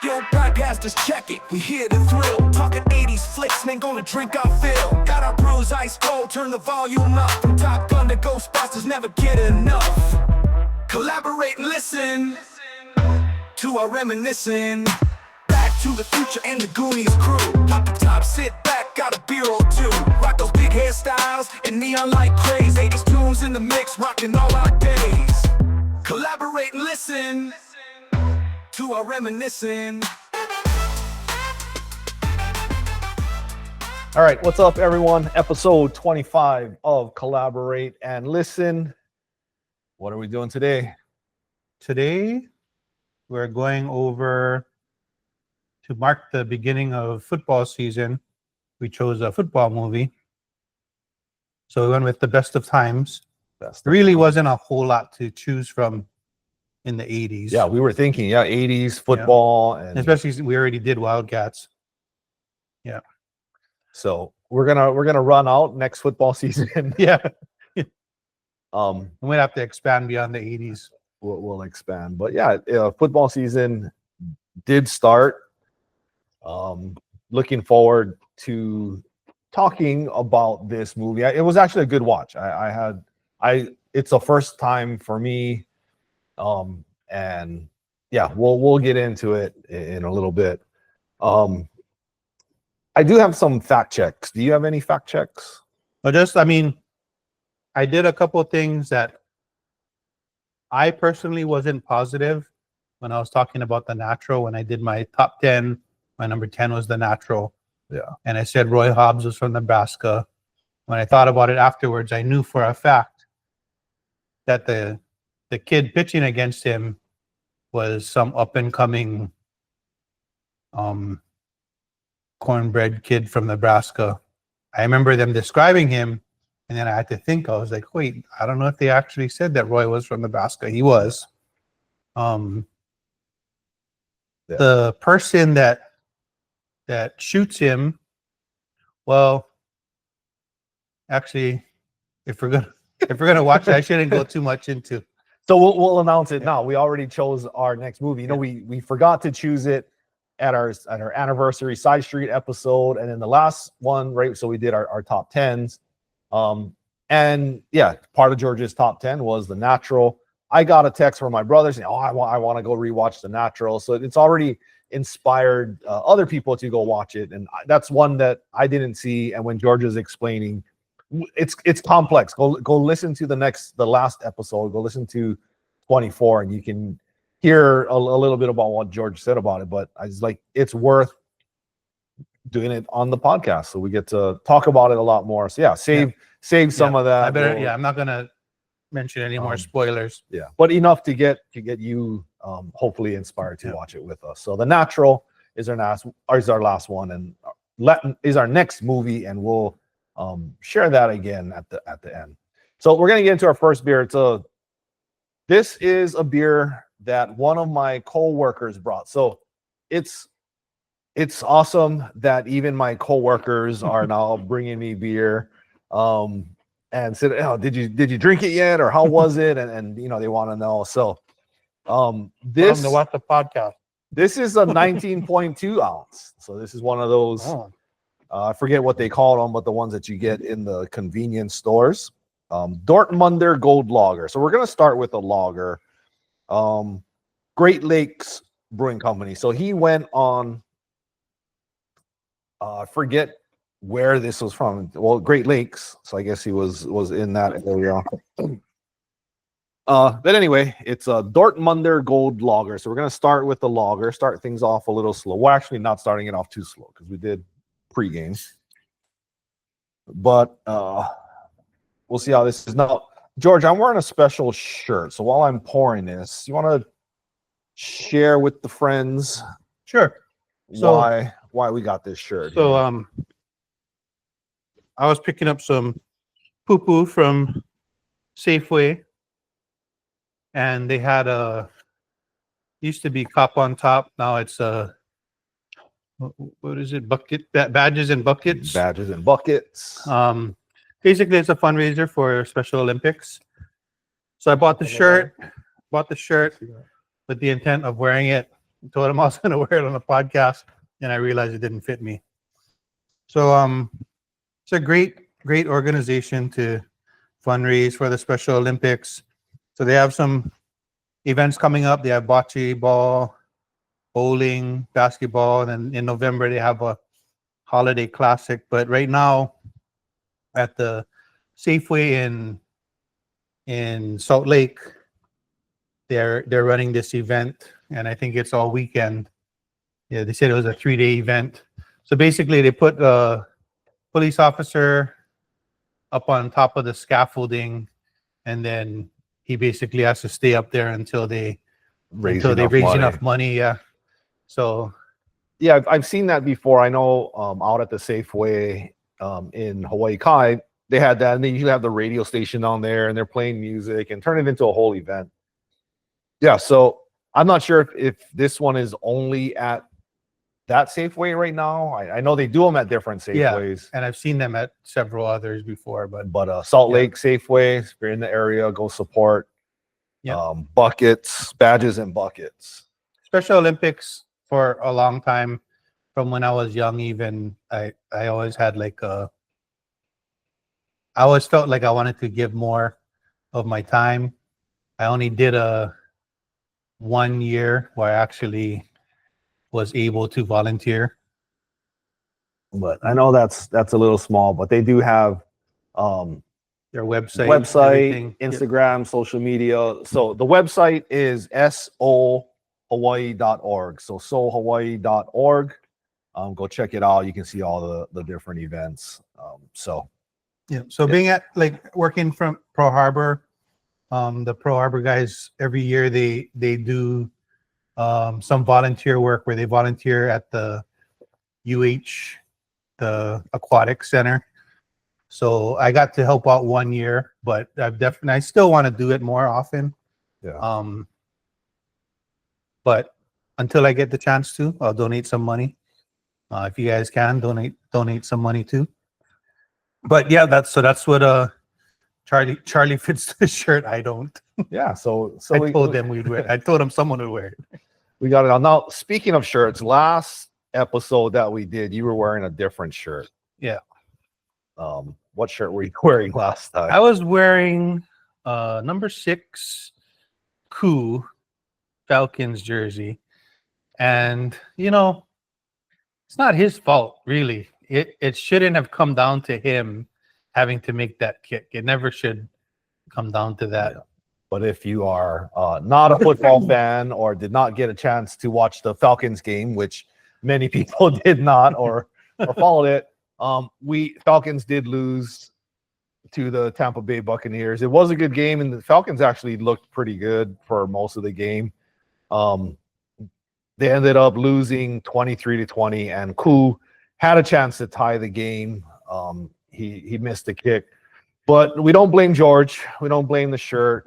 Yo, podcasters, check it, we here to thrill. Talking 80s flicks, and ain't gonna drink our fill. Got our brews ice cold, turn the volume up. From Top Gun to Ghostbusters, never get enough. Collaborate and listen to our reminiscing. Back to the Future and the Goonies crew. Pop the top, sit back, got a beer or two. Rock those big hairstyles and neon light craze. 80s tunes in the mix, rocking all our days. Collaborate and listen to our reminiscing. All right, what's up, everyone? Episode 25 of Collaborate and Listen. What are we doing today? Today, we're going over, to mark the beginning of football season, we chose a football movie. So we went with the best of times. There really wasn't a whole lot to choose from in the 80s. Yeah, we were thinking, 80s football. And especially since we already did Wildcats. Yeah. So we're gonna run out next football season. Yeah. We might have to expand beyond the 80s. We'll expand. But yeah, football season did start. Looking forward to talking about this movie. It was actually a good watch. It's a first time for me. And yeah, we'll get into it in a little bit. I do have some fact checks. Do you have any fact checks? I did a couple of things that I personally wasn't positive when I was talking about The Natural. When I did my top 10, my number 10 was The Natural. Yeah. And I said Roy Hobbs was from Nebraska. When I thought about it afterwards, I knew for a fact that the kid pitching against him was some up-and-coming cornbread kid from Nebraska. I remember them describing him, and then I had to think. I was like, wait, I don't know if they actually said that Roy was from Nebraska. He was. The person that shoots him, well, actually, if we're gonna watch it, I shouldn't go too much into. So we'll announce it now. We already chose our next movie. You know, we forgot to choose it at our anniversary Side Street episode, and then the last one, right? So we did our top 10s. And yeah, part of George's top 10 was The Natural. I got a text from my brother saying, I want to go rewatch The Natural. So it's already inspired other people to go watch it. And that's one that I didn't see. And when George is explaining, it's complex. Go listen to the last episode. Go listen to 24, and you can hear a little bit about what George said about it. But I was like, it's worth doing it on the podcast, so we get to talk about it a lot more. So yeah, save some of that. I'm not gonna mention any more spoilers. Yeah, but enough to get you hopefully inspired to watch it with us. So The Natural is our last one, and is our next movie, and we'll share that again at the end. So we're gonna get into our first beer. This is a beer that one of my co-workers brought. So it's awesome that even my co-workers are now bringing me beer, and said, "Oh, did you drink it yet, or how was it?" And they want to know. So this to watch the podcast. This is a 19.2 ounce. So this is one of those. I forget what they call them, but the ones that you get in the convenience stores. Dortmunder Gold Lager. So we're going to start with a lager. Great Lakes Brewing Company. So he went on, I forget where this was from. Well, Great Lakes. So I guess he was in that area. But anyway, it's a Dortmunder Gold Lager. So we're going to start with the lager, start things off a little slow. We're actually not starting it off too slow because we did pregame. But we'll see how this is. Now, George, I'm wearing a special shirt. So while I'm pouring this, you want to share with the friends why we got this shirt? So I was picking up some poo-poo from Safeway, and they had used to be Cop on Top. Now it's what is it? Badges and Buckets. Badges and Buckets. Basically, it's a fundraiser for Special Olympics. So I bought the shirt with the intent of wearing it Told him I was going to wear it on the podcast, and I realized it didn't fit me. So it's a great organization to fundraise for the Special Olympics. So they have some events coming up. They have bocce ball, bowling, basketball, and then in November they have a holiday classic. But right now at the Safeway in Salt Lake, they're running this event, and I think it's all weekend. Yeah, they said it was a 3-day event. So basically they put a police officer up on top of the scaffolding, and then he basically has to stay up there until they raise enough money. Yeah. So yeah, I've seen that before. I know out at the Safeway in Hawaii Kai, they had that, and then you have the radio station down there, and they're playing music and turn it into a whole event. Yeah, so I'm not sure if this one is only at that Safeway right now. I know they do them at different Safeways. And I've seen them at several others before, but Salt Lake Safeway, if you're in the area, go support. Buckets, badges, and buckets. Special Olympics for a long time, from when I was young, even I always had I always felt like I wanted to give more of my time. I only did 1 year where I actually was able to volunteer. But I know that's a little small, but they do have their website, Instagram, social media. So the website is sohawaii.org. So sohawaii.org. Go check it out. You can see all the different events. So being at working from Pearl Harbor, the Pearl Harbor guys, every year they do some volunteer work where they volunteer at the UH, the aquatic center. So I got to help out 1 year, but I still want to do it more often. Yeah. But until I get the chance to, I'll donate some money. If you guys can donate some money too. But yeah, that's what Charlie fits the shirt. I don't. Yeah. So I told them we'd wear it. I told them someone would wear it. We got it on. Now, speaking of shirts, last episode that we did, you were wearing a different shirt. Yeah. What shirt were you wearing last time? I was wearing number 6 Coup Falcons jersey. And it's not his fault, really. It shouldn't have come down to him having to make that kick. It never should come down to that. Yeah. But if you are not a football fan or did not get a chance to watch the Falcons game, which many people did not or followed it, Falcons did lose to the Tampa Bay Buccaneers. It was a good game, and the Falcons actually looked pretty good for most of the game. They ended up losing 23-20, and Koo had a chance to tie the game. He missed the kick. But we don't blame George. We don't blame the shirt.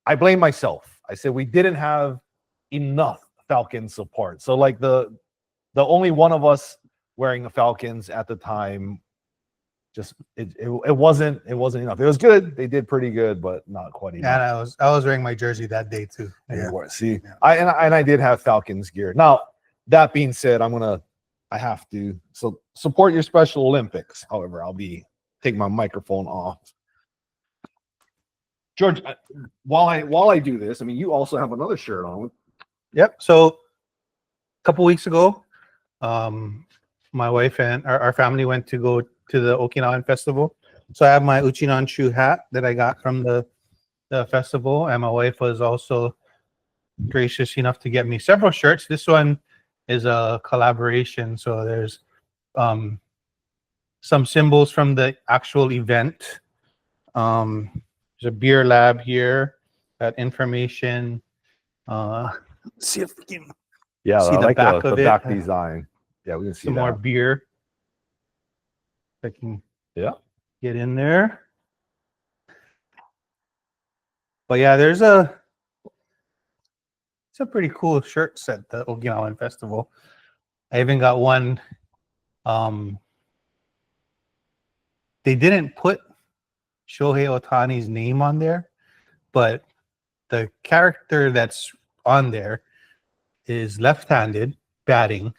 I blame myself. I said we didn't have enough Falcon support. So the only one of us wearing the Falcons at the time, just it wasn't enough. It was good. They did pretty good, but not quite enough. And I was wearing my jersey that day too. Yeah. See, yeah. I did have Falcons gear. Now that being said, I have to support your Special Olympics. However, take my microphone off. George, while I do this, you also have another shirt on. Yep. So a couple weeks ago, my wife and our family went to go to the Okinawan festival. So I have my Uchinanshu hat that I got from the festival, and my wife was also gracious enough to get me several shirts. This one is a collaboration. So there's some symbols from the actual event. There's a beer lab here, that information. Let's see if we can see the back of the it. back design. Yeah, we can see some more beer. If I can get in there. But yeah, it's a pretty cool shirt set, the Okinawan Festival. I even got one. They didn't put Shohei Ohtani's name on there, but the character that's on there is left-handed, batting.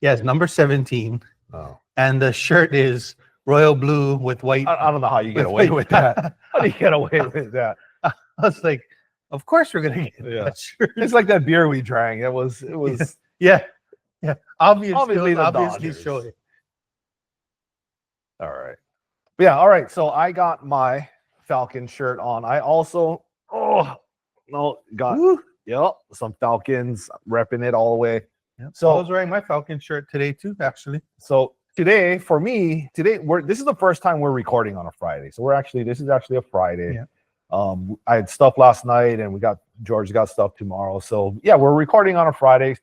He has number 17, Oh. and the shirt is royal blue with white. I don't know how you get away with that. How do you get away with that? I was like, of course we're gonna get Yeah. that shirt. It's like that beer we drank. It was Yeah. Obviously Obviously the obviously Dodgers. showing. all right. But yeah, all right. So I got my Falcon shirt on. I also got Woo. some Falcons, repping it all the way. Yeah. So I was wearing my Falcon shirt today too, actually. So today, for me, this is the first time we're recording on a Friday. So this is actually a Friday. Yeah. I had stuff last night, and George got stuff tomorrow. So yeah, we're recording on a Friday.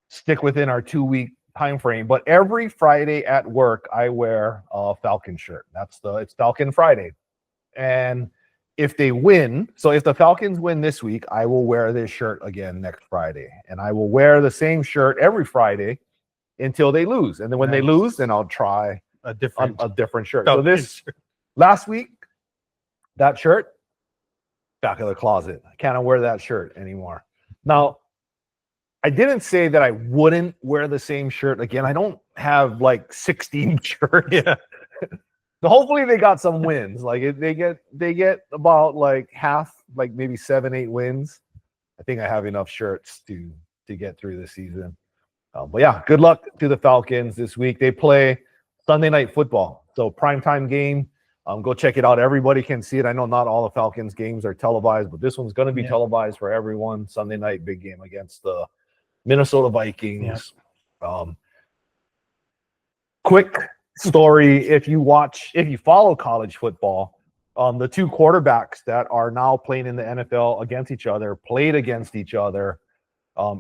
Stick within our 2-week time frame. But every Friday at work, I wear a Falcon shirt. It's Falcon Friday. And if they win, so if the Falcons win this week, I will wear this shirt again next Friday. And I will wear the same shirt every Friday until they lose. And then when they lose, then I'll try a different shirt. Falcon So shirt. last week, that shirt, back of the closet. I can't wear that shirt anymore. Now, I didn't say that I wouldn't wear the same shirt again. I don't have like 16 shirts. Yeah. So hopefully they got some wins. Like they get about like half, like maybe 7-8 wins. I think I have enough shirts to get through the season. But yeah, good luck to the Falcons this week. They play Sunday Night Football, so primetime game. Go check it out. Everybody can see it. I know not all the Falcons games are televised, but this one's going to be televised for everyone. Sunday night, big game against the Minnesota Vikings. Quick story: if you follow college football, the two quarterbacks that are now playing in the NFL against each other played against each other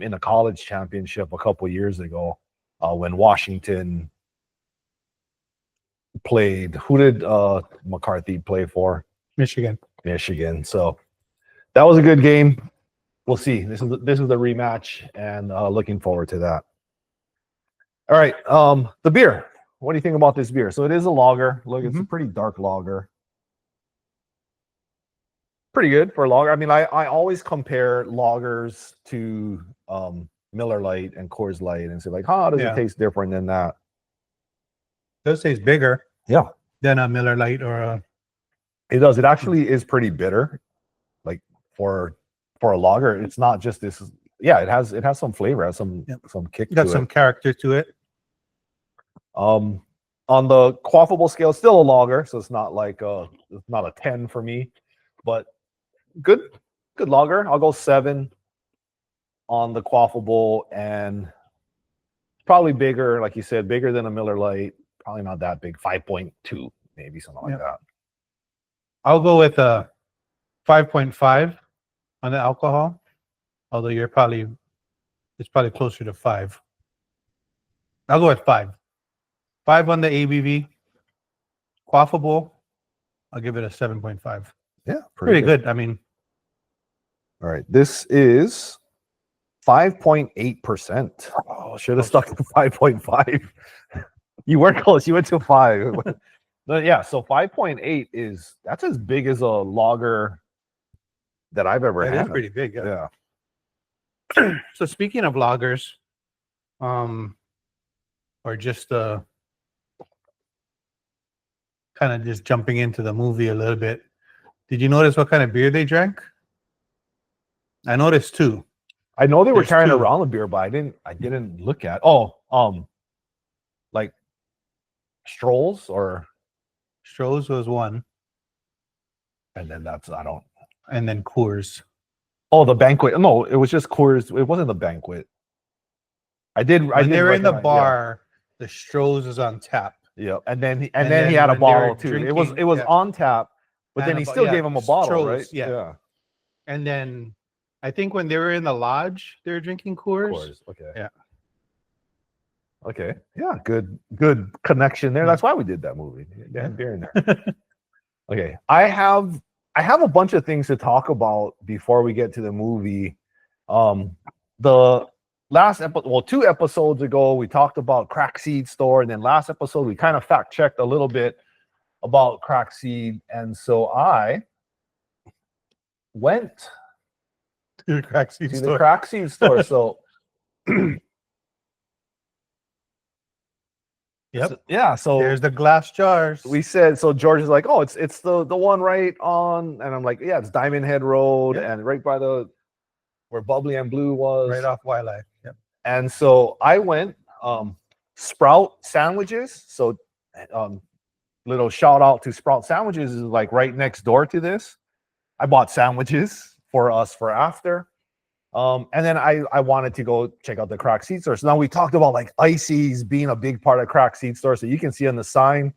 in a college championship a couple years ago when Washington played. Who did McCarthy play for? Michigan. So that was a good game. We'll see. This is the rematch, and looking forward to that. All right, the beer. What do you think about this beer? So it is a lager. Look, it's a pretty dark lager. Pretty good for a lager. I mean, I always compare lagers to Miller Lite and Coors Light and say, like, how does it taste different than that? It does taste bigger. Yeah. Than a Miller Lite or a. It does. It actually is pretty bitter, like for a lager. It's not just this. Yeah, it has some flavor, it has some kick. Got some character to it. On the quaffable scale, still a lager, so it's not like it's not a 10 for me, but good lager. I'll go 7 on the quaffable, and probably bigger, like you said, bigger than a Miller Lite. Probably not that big, 5.2, maybe something like that. I'll go with a 5.5 on the alcohol, although it's probably closer to 5. I'll go with 5. 5 on the ABV. Quaffable, I'll give it a 7.5. Yeah, pretty good. I mean, all right, this is 5.8%. Oh, should have stuck to 5.5. You weren't close. You went to 5. But yeah, so 5.8 that's as big as a lager that I've ever had. It is pretty big. Yeah. So speaking of lagers, or just kind of just jumping into the movie a little bit, did you notice what kind of beer they drank? I noticed 2. I know they were carrying 2. around the beer, but I didn't look at. Like Strolls or Stroh's was 1, and then and then Coors. Oh, the banquet. No, it was just Coors. It wasn't the banquet. When they were in the bar, the Stroh's is on tap. Yeah, and then he had a bottle too. It was on tap, but And then he still gave him a bottle, Stroh's, right? yeah. And then I think when they were in the lodge, they were drinking Coors. Coors. Okay. Yeah. Okay. Yeah. Good connection there. That's why we did that movie. They had beer in there. Okay. I have a bunch of things to talk about before we get to the movie. The last episode, well, 2 episodes ago, we talked about Crack Seed Store, and then last episode we kind of fact checked a little bit about Crack Seed, and so I went To the Crack Seed to store. the Crack Seed Store. So Yep. Yeah. So There's the glass jars. we said, so George is like, oh, it's the one right on, and I'm like, yeah, it's Diamond Head Road, Yep. and right by the where Bubbly and Blue was. right off Wildlife. Yep. And so I went Sprout Sandwiches. So little shout out to Sprout Sandwiches is like right next door to this. I bought sandwiches for us for after. And then I wanted to go check out the Crack Seed Store. So now we talked about like ices being a big part of Crack Seed Store. So you can see on the sign,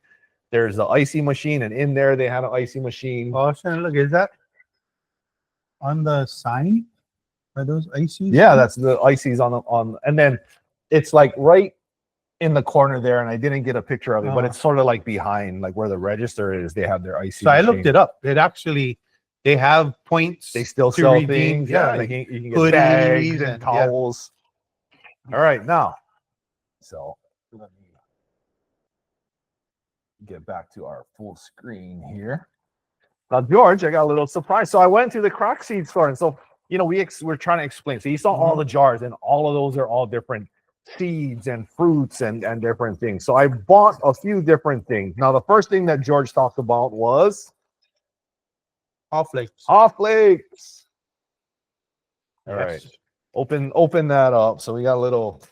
there's the icy machine, and in there they had an icy machine. Oh, look, is that on the sign? Are those ices? Yeah, that's the ices on, and then it's like right in the corner there, and I didn't get a picture of it, but it's sort of like behind, like where the register is. They have their icy. So I machine. looked it up. It actually, they have points. They still to sell redeem, things. yeah, Yeah, you can get hoodies bags and- and towels. All right, now, so let me get back to our full screen here. Now, George, I got a little surprise. So I went to the Crock Seed Store, and so we're trying to explain. So you saw all the jars, and all of those are all different seeds and fruits and different things. So I bought a few different things. Now, the first thing that George talked about was Off flakes. Hot Flakes. All Yes. right. Open that up. So we got a little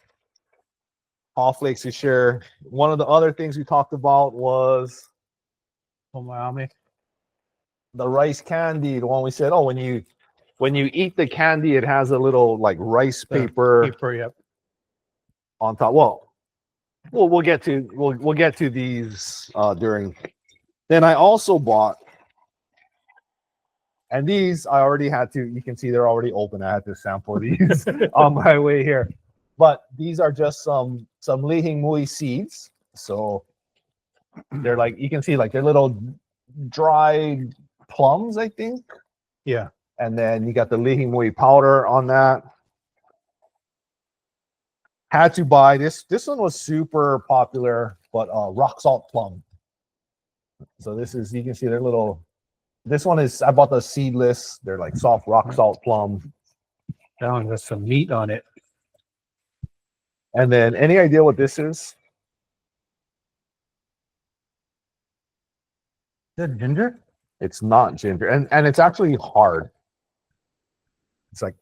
Hot Flakes to share. One of the other things we talked about was Oh, Miami. the rice candy. The one we said, oh, when you eat the candy, it has a little like rice paper Paper, yep. on top. Well, we'll get to these during. Then I also bought, and these I already had to. You can see they're already open. I had to sample these on my way here. But these are just some Lihing Mui seeds. So they're like, you can see like they're little dried plums, I think. Yeah. And then you got the Lihing Mui powder on that. Had to buy this. This one was super popular, but rock salt plum. So this is, you can see they're little. This one is, I bought the seedless. They're like soft rock salt plum. That one has some meat on it. And then, any idea what this is? Is that ginger? It's not ginger, and it's actually hard. It's like,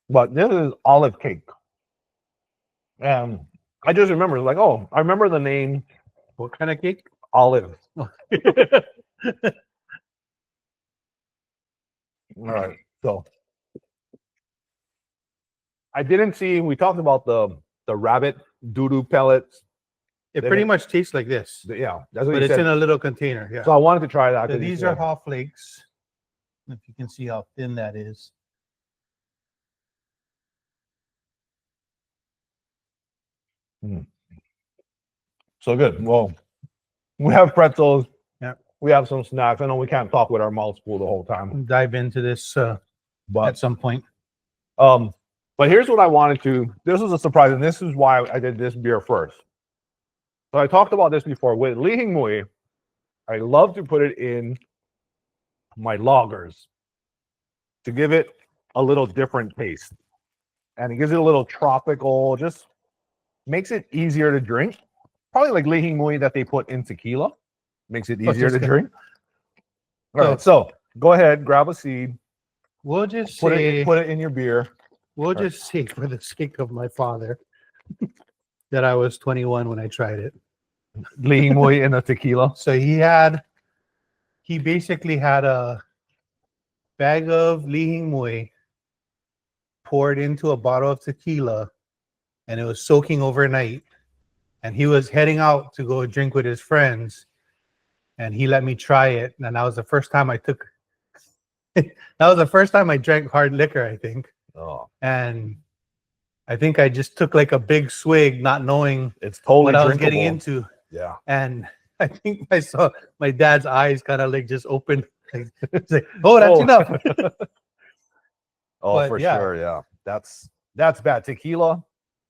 but this is olive cake. And I just remember, like, oh, I remember the name What kind of cake? Olive. All right, so I didn't see. We talked about the rabbit doo-doo pellets. It They pretty make- much tastes like this, Yeah, that's what but you it's said. in a little container. Yeah. So I wanted to try that. So 'cause you these said- are hot flakes. If you can see how thin that is. So good. Well, we have pretzels. Yeah. We have some snacks. I know we can't talk with our mouths full the whole time, Dive into this at but some point. but here's what I wanted to. This was a surprise, and this is why I did this beer first. So I talked about this before with Lihing Mui. I love to put it in my lagers to give it a little different taste, and it gives it a little tropical. Just makes it easier to drink. Probably like Lihing Mui that they put in tequila. Makes it easier to just drink. All right, so go ahead, grab a seed, We'll just put say, it in your beer. we'll just say for the sake of my father that I was 21 when I tried it. Lihing Mui in a tequila. So he basically had a bag of Lihing Mui poured into a bottle of tequila, and it was soaking overnight. And he was heading out to go drink with his friends, and he let me try it. And that was the first time I took. That was the first time I drank hard liquor, I think. Oh, And I think I just took like a big swig, not knowing it's totally what I was drinkable. getting into. Yeah. And I think I saw my dad's eyes kind of like just open. Like, it's like, oh, that's enough. Oh, But for yeah. sure. Yeah. That's bad. Tequila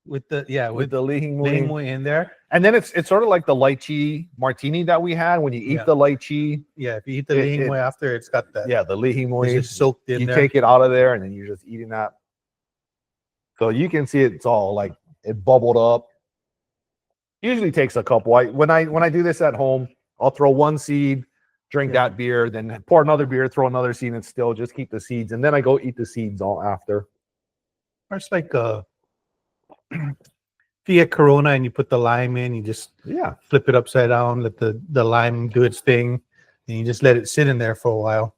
with the with the Lihing Lihing Mui. Mui in there. And then it's sort of like the lychee martini that we had. When you eat Yeah. the lychee, Yeah, if you eat the It- Lihing it- Mui after, it's got that. yeah, the Lihing It's Mui. just soaked in You there. take it out of there, and then you're just eating that. So you can see it's all like it bubbled up. Usually takes a couple. When I do this at home, I'll throw one seed, drink that beer, then pour another beer, throw another seed, and still just keep the seeds, and then I go eat the seeds all after. Or it's like if you get Corona and you put the lime in, you just flip it upside down, let the lime do its thing, and you just let it sit in there for a while.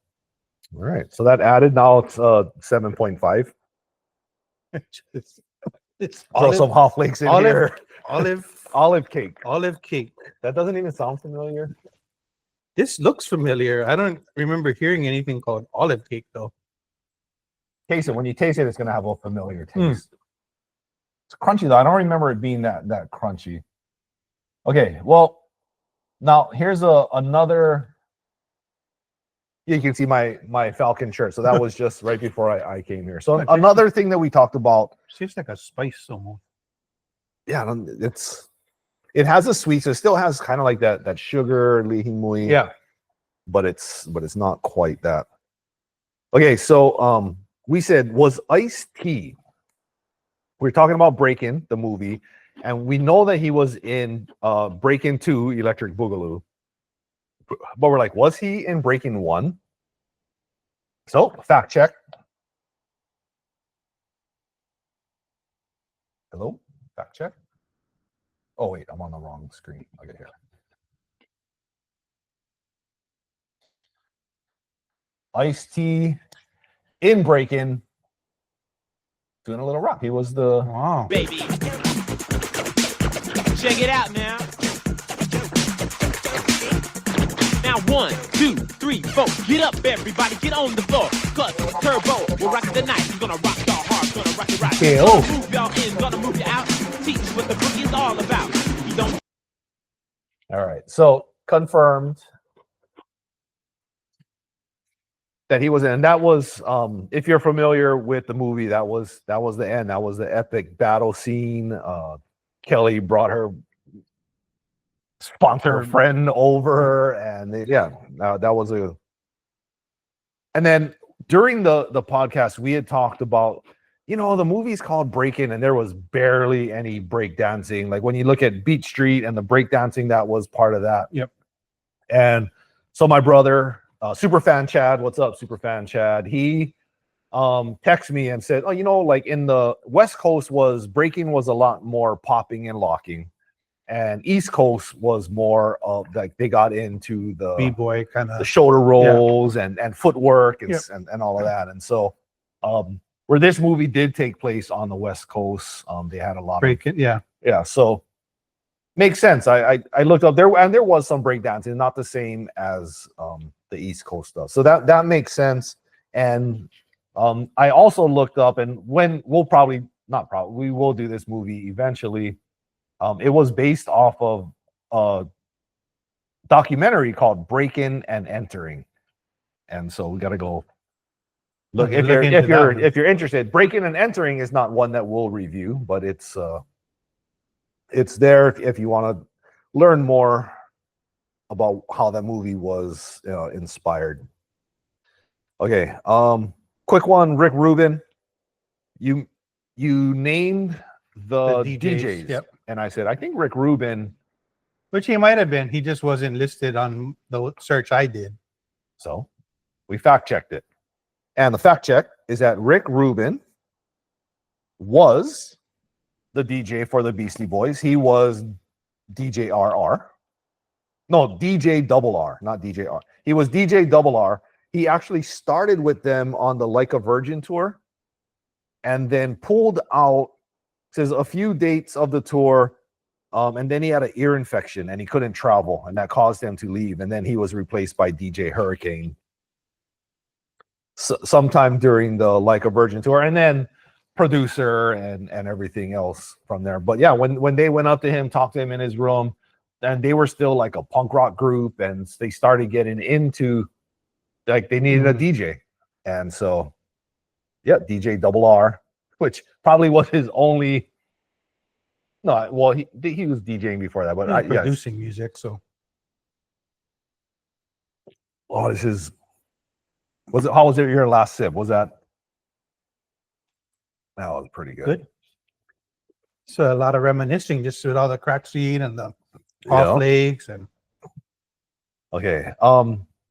All right. So that added, now it's 7.5. It's Throw some hot flakes in here. Olive cake. Olive cake. That doesn't even sound familiar. This looks familiar. I don't remember hearing anything called olive cake though. Taste it. When you taste it, it's gonna have a familiar taste. It's crunchy though. I don't remember it being that crunchy. Okay, well, now here's another. You can see my Falcon shirt. So that was just right before I came here. So another thing that we talked about. Seems like a spice almost. Yeah, it has a sweet, so it still has kind of like that sugar, lihimui. Yeah. But it's not quite that. Okay, so we said, was Ice-T. We're talking about Breakin', the movie, and we know that he was in Breakin' 2, Electric Boogaloo. But we're like, was he in Breakin' 1? So, fact check. Hello? Fact check. Oh, wait, I'm on the wrong screen. Okay, here. Ice-T in Breakin', doing a little rock. He was the baby. Check it out now. Now 1, 2, 3, 4. Get up, everybody, get on the floor. Cause Turbo will rock the night. He's gonna rock the hard, gonna rock it right. Gonna move y'all in, gonna move you out. Teach what the boogie is all about. You don't. All right, so confirmed that he was in. And that was, if you're familiar with the movie, that was the end. That was the epic battle scene. Kelly brought her sponsor friend over, and that was a. And then during the podcast, we had talked about, the movie's called Breakin', and there was barely any breakdancing. Like when you look at Beat Street and the breakdancing, that was part of that. Yep. And so my brother, Superfan Chad, what's up, Superfan Chad? He texted me and said, like in the West Coast breaking was a lot more popping and locking, and East Coast was more of like they got into the B-boy kind of the shoulder rolls and footwork and all of that. And so where this movie did take place on the West Coast, they had a lot Breakin', of so makes sense. I looked up there, and there was some breakdancing, not the same as the East Coast stuff. So that makes sense. And I also looked up, and when we will do this movie eventually. It was based off of a documentary called Breakin' and Entering, and so we got to go look. If you're interested, Breakin' and Entering is not one that we'll review, but it's there if you want to learn more about how that movie was inspired. Okay, quick one, Rick Rubin. You named the DJs. Yep. And I said, I think Rick Rubin. Which he might have been. He just wasn't listed on the search I did. So we fact checked it. And the fact check is that Rick Rubin was the DJ for the Beastie Boys. He was DJ RR. No, DJ Double R, not DJ R. He was DJ Double R. He actually started with them on the Like a Virgin tour and then pulled out, says, a few dates of the tour, and then he had an ear infection and he couldn't travel, and that caused him to leave. And then he was replaced by DJ Hurricane sometime during the Like a Virgin tour, and then producer and everything else from there. But yeah, when they went up to him, talked to him in his room, and they were still like a punk rock group, and they started getting into like they needed a DJ, and so DJ Double R, which probably was his only. No, well, he was DJing before that, but producing music. So, how was it your last sip? Was that? That was pretty good. So a lot of reminiscing just with all the crack scene and the off legs and Okay.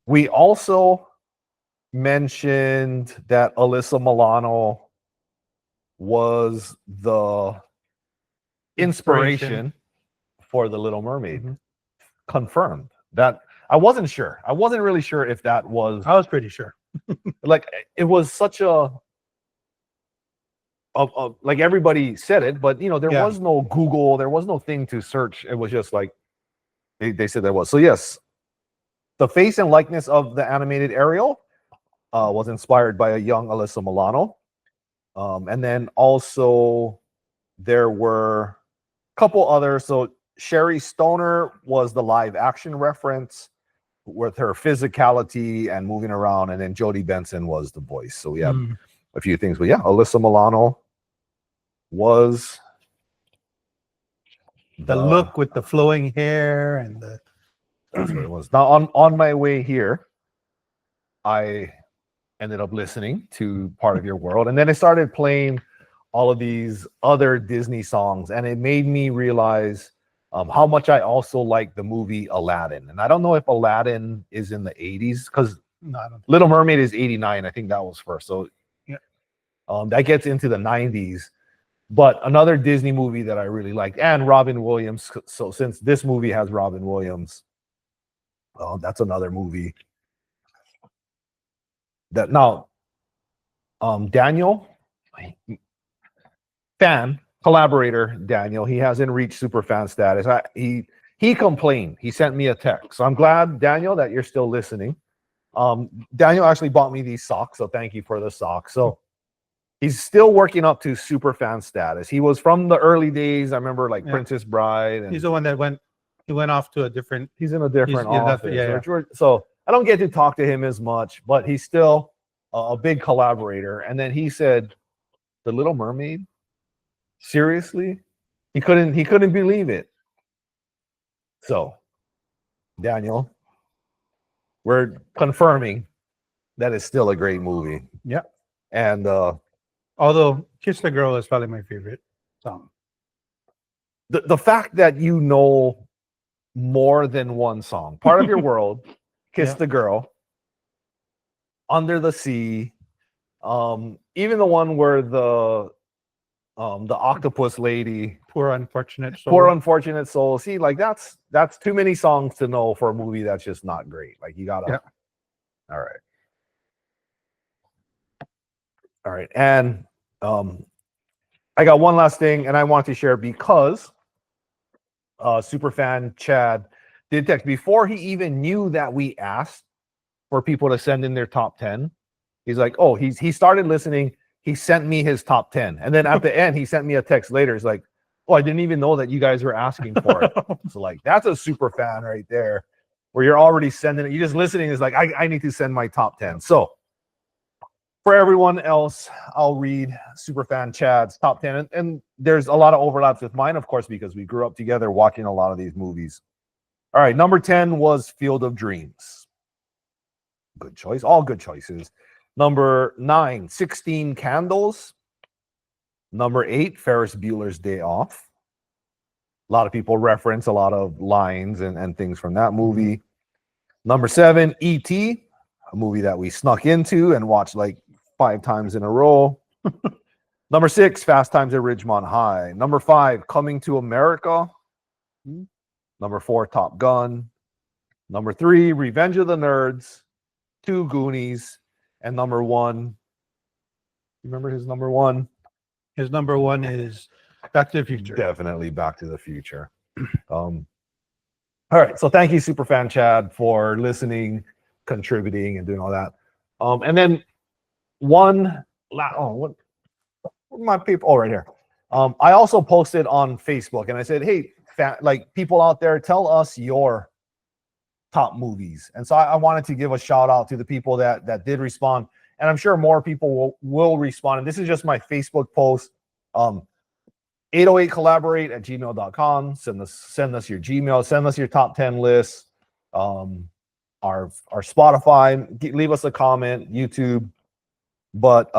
We also mentioned that Alyssa Milano was the inspiration for The Little Mermaid. Mhm. Confirmed. That I wasn't sure. I wasn't really sure if that was I was pretty sure. like it was such a like everybody said it, but you know, there Yeah. was no Google, there was no thing to search. It was just like they said there was. So yes, the face and likeness of the animated Ariel was inspired by a young Alyssa Milano. And then also there were a couple others. So Sherry Stoner was the live action reference with her physicality and moving around. And then Jodie Benson was the voice. So we have a few things. But yeah, Alyssa Milano was The look with the flowing hair and the that's what it was. Now on my way here, I ended up listening to Part of Your World, and then I started playing all of these other Disney songs, and it made me realize how much I also like the movie Aladdin. And I don't know if Aladdin is in the 80s because Little Mermaid is 89. I think that was first. So yeah, that gets into the 90s. But another Disney movie that I really liked, and Robin Williams. So since this movie has Robin Williams, that's another movie that now Daniel, fan collaborator Daniel, he hasn't reached super fan status. He complained. He sent me a text. So I'm glad, Daniel, that you're still listening. Daniel actually bought me these socks, so thank you for the socks. So he's still working up to super fan status. He was from the early days. I remember like Princess Bride. And he's the one that went off to a different. He's in a different office. Yeah. So I don't get to talk to him as much, but he's still a big collaborator. And then he said, "The Little Mermaid? Seriously?" He couldn't believe it. So, Daniel, we're confirming that it's still a great movie. Yeah. And although Kiss the Girl is probably my favorite song. The fact that you know more than one song, Part of Your World, Kiss the Girl, Under the Sea, even the one where the octopus lady, Poor Unfortunate Soul. See, like that's too many songs to know for a movie that's just not great. Like you gotta all right. And I got one last thing, and I want to share because superfan Chad did text before he even knew that we asked for people to send in their top 10. He's like, oh, he started listening. He sent me his top 10. And then at the end, he sent me a text later. He's like, oh, I didn't even know that you guys were asking for it. So like, that's a super fan right there where you're already sending it. You're just listening. Is like, I need to send my top 10. So for everyone else, I'll read superfan Chad's top 10. And there's a lot of overlaps with mine, of course, because we grew up together watching a lot of these movies. All right, number 10 was Field of Dreams. Good choice. All good choices. Number 9, 16 Candles. Number 8, Ferris Bueller's Day Off. A lot of people reference a lot of lines and things from that movie. Number 7, E.T., a movie that we snuck into and watched like 5 times in a row. Number 6, Fast Times at Ridgemont High. Number 5, Coming to America. Number 4, Top Gun. Number 3, Revenge of the Nerds. 2, Goonies. And number 1, you remember his number 1? His number 1 is Back to the Future. Definitely Back to the Future. All right. So thank you, Superfan Chad, for listening, contributing, and doing all that. And then what my people? Oh, right here. I also posted on Facebook, and I said, hey, like people out there, tell us your top movies. And so I wanted to give a shout out to the people that did respond, and I'm sure more people will respond. And this is just my Facebook post. 808collaborate@gmail.com. Send us your Gmail. Send us your top 10 lists. Our Spotify. Leave us a comment. YouTube. But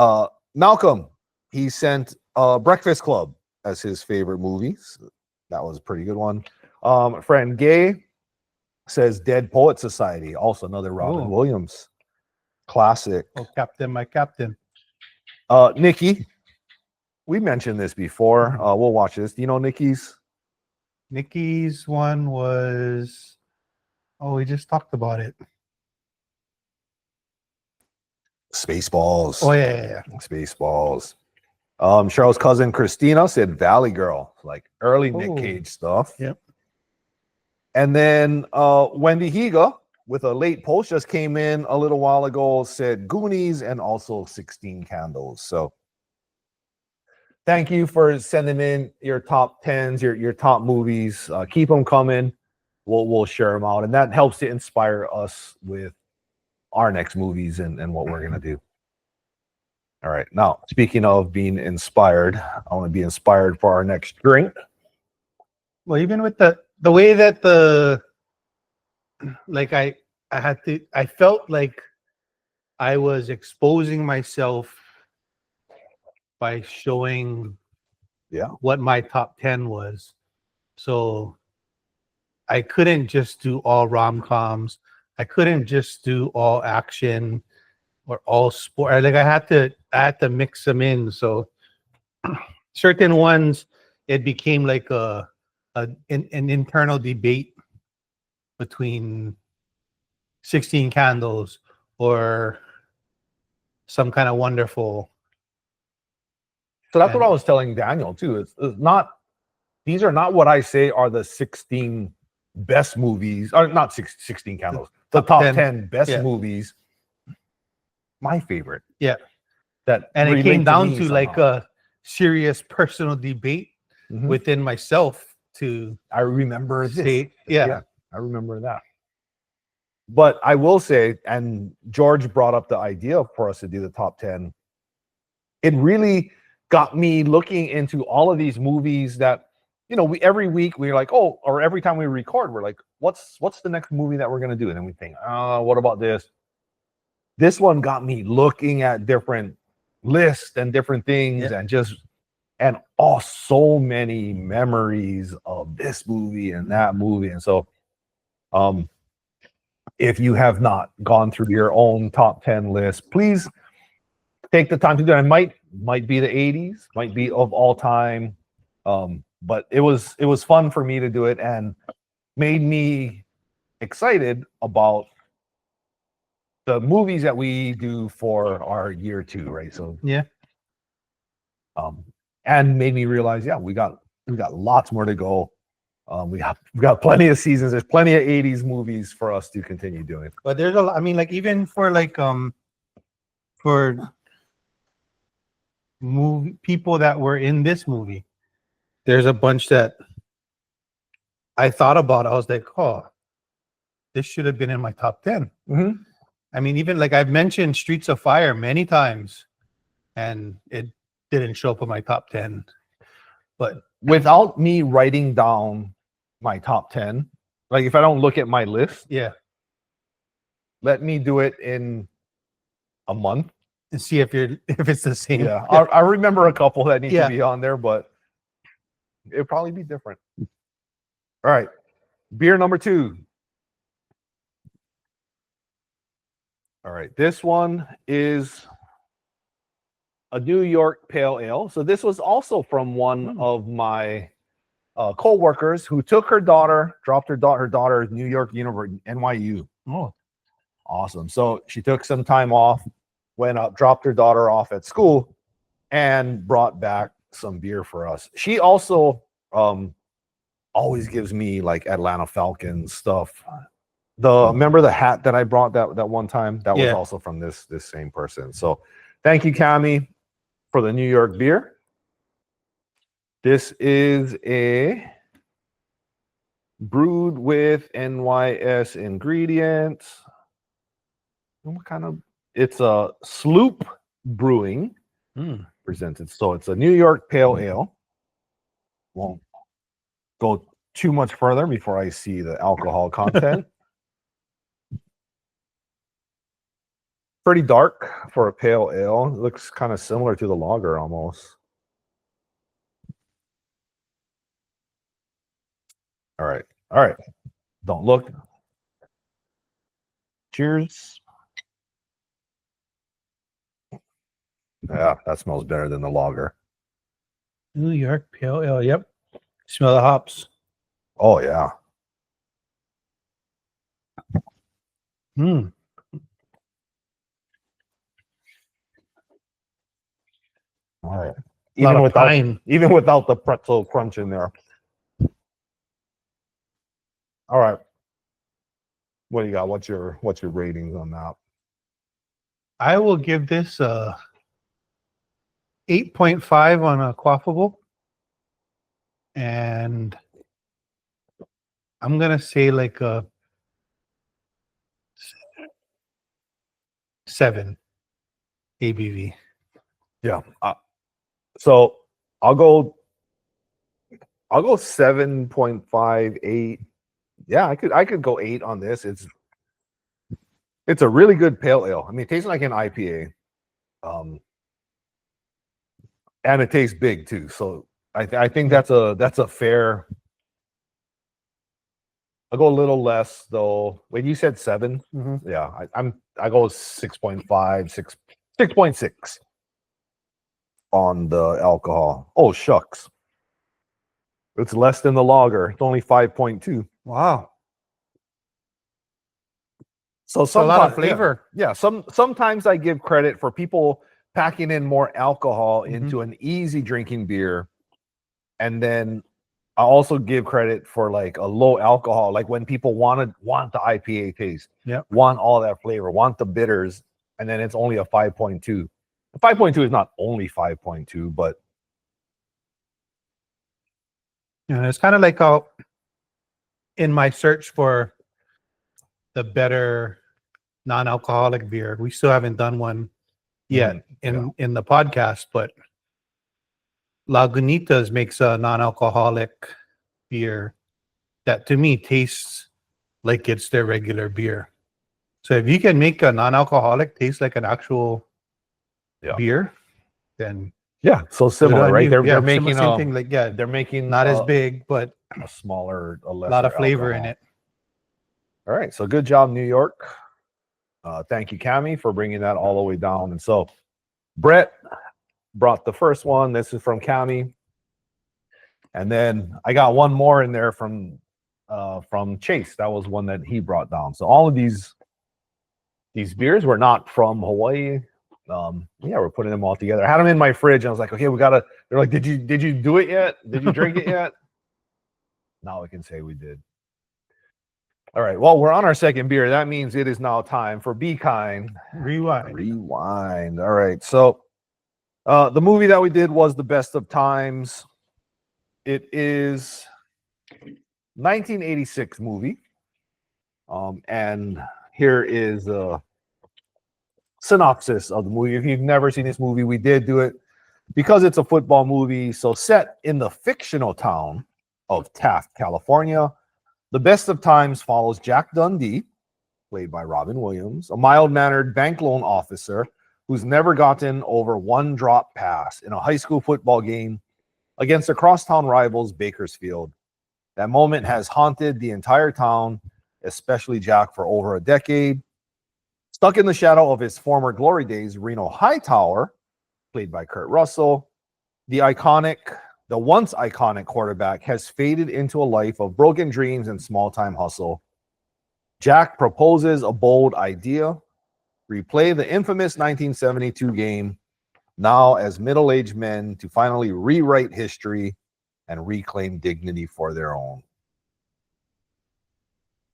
Malcolm, he sent Breakfast Club as his favorite movies. That was a pretty good one. Friend Gay says Dead Poet Society, also another Robin Oh. Williams classic. Oh, Captain, my Captain. Nikki, we mentioned this before. We'll watch this. Do you know Nikki's? Nikki's one was, oh, we just talked about it. Spaceballs. Oh, yeah. Spaceballs. Cheryl's cousin Christina said Valley Girl, like early Nick Oh. Cage stuff. Yep. And then Wendy Higa with a late post just came in a little while ago, said Goonies and also 16 Candles. So thank you for sending in your top 10s, your top movies. Keep them coming. We'll share them out. And that helps to inspire us with our next movies and what we're going to do. All right. Now, speaking of being inspired, I want to be inspired for our next drink. Well, even with the way that I felt like I was exposing myself by showing what my top 10 was. So I couldn't just do all rom-coms. I couldn't just do all action or all sport. Like I had to mix them in. So certain ones, it became like an internal debate between 16 Candles or Some Kind of Wonderful. So that's what I was telling Daniel too. It's not, these are not what I say are the 16 best movies, or not 16 Candles, the top 10 best movies. My favorite. Yeah. That and it came down to somehow. like a serious personal debate within myself to I remember this. say, yeah. I remember that. But I will say, and George brought up the idea for us to do the top 10. It really got me looking into all of these movies that, you know, we every week we're like, oh, or every time we record, we're like, what's the next movie that we're gonna do? And then we think, what about this? This one got me looking at different lists and different things and so many memories of this movie and that movie. And so if you have not gone through your own top 10 list, please take the time to do it. It might be the 80s, might be of all time. But it was fun for me to do it and made me excited about the movies that we do for our year 2, right? So and made me realize, we got lots more to go. We got plenty of seasons. There's plenty of 80s movies for us to continue doing. But there's a lot. I mean, like even for like for people that were in this movie, there's a bunch that I thought about. I was like, oh, this should have been in my top 10. I mean, even like I've mentioned Streets of Fire many times, and it didn't show up in my top 10. But without me writing down my top 10, like if I don't look at my list, let me do it in a month and see if it's the same. I remember a couple that need to be on there, but it'll probably be different. All right, beer number 2. All right, this one is a New York Pale Ale. So this was also from one of my co-workers who took her daughter, dropped her daughter at New York University, NYU. Oh, awesome. So she took some time off, went up, dropped her daughter off at school, and brought back some beer for us. She also always gives me like Atlanta Falcons stuff. Remember the hat that I brought that one time? That was also from this same person. So thank you, Cami, for the New York beer. This is a brewed with NYS ingredients. What kind of? It's a Sloop Brewing presented. So it's a New York Pale Ale. Won't go too much further before I see the alcohol content. Pretty dark for a pale ale. It looks kind of similar to the lager almost. All right. All right. Don't look. Cheers. Yeah, that smells better than the lager. New York Pale Ale. Yep. Smell the hops. Oh yeah. Mm. All right. A lot of without pine. even without the pretzel crunch in there. All right. What do you got? What's your ratings on that? I will give this a 8.5 on a quaffable. And I'm gonna say like a 7 ABV. Yeah. So I'll go 7.58. Yeah, I could go 8 on this. It's a really good pale ale. I mean, it tastes like an IPA. And it tastes big too. So I think that's a fair. I'll go a little less though. When you said 7, yeah, I go 6.5, 6.6 on the alcohol. Oh shucks. It's less than the lager. It's only 5.2. Wow. So It's a lot of flavor. Yeah. Sometimes I give credit for people packing in more alcohol into an easy drinking beer. And then I also give credit for like a low alcohol, like when people want the IPA taste, want all that flavor, want the bitters, and then it's only a 5.2. The 5.2 is not only 5.2, but It's kind of like how in my search for the better non-alcoholic beer, we still haven't done one yet in the podcast, but Lagunitas makes a non-alcoholic beer that to me tastes like it's their regular beer. So if you can make a non-alcoholic taste like an actual beer, then so similar, right? They're making same thing. Like they're making not as big, but a smaller, a lesser lot of flavor alcohol in it. All right, so good job, New York. Thank you, Cami, for bringing that all the way down. And so Brett brought the first one. This is from Cami. And then I got one more in there from Chase. That was one that he brought down. So all of these beers were not from Hawaii. We're putting them all together. I had them in my fridge. And I was like, okay, they're like, did you do it yet? Did you drink it yet? Now we can say we did. All right. Well, we're on our second beer. That means it is now time for Be Kind. Rewind. All right. So the movie that we did was The Best of Times. It is 1986 movie. And here is a synopsis of the movie. If you've never seen this movie, we did do it because it's a football movie. So set in the fictional town of Taft, California, The Best of Times follows Jack Dundee, played by Robin Williams, a mild-mannered bank loan officer who's never gotten over one drop pass in a high school football game against the crosstown rivals Bakersfield. That moment has haunted the entire town, especially Jack, for over a decade. Stuck in the shadow of his former glory days, Reno Hightower, played by Kurt Russell, the once iconic quarterback, has faded into a life of broken dreams and small-time hustle. Jack proposes a bold idea: replay the infamous 1972 game, now as middle-aged men, to finally rewrite history and reclaim dignity for their own.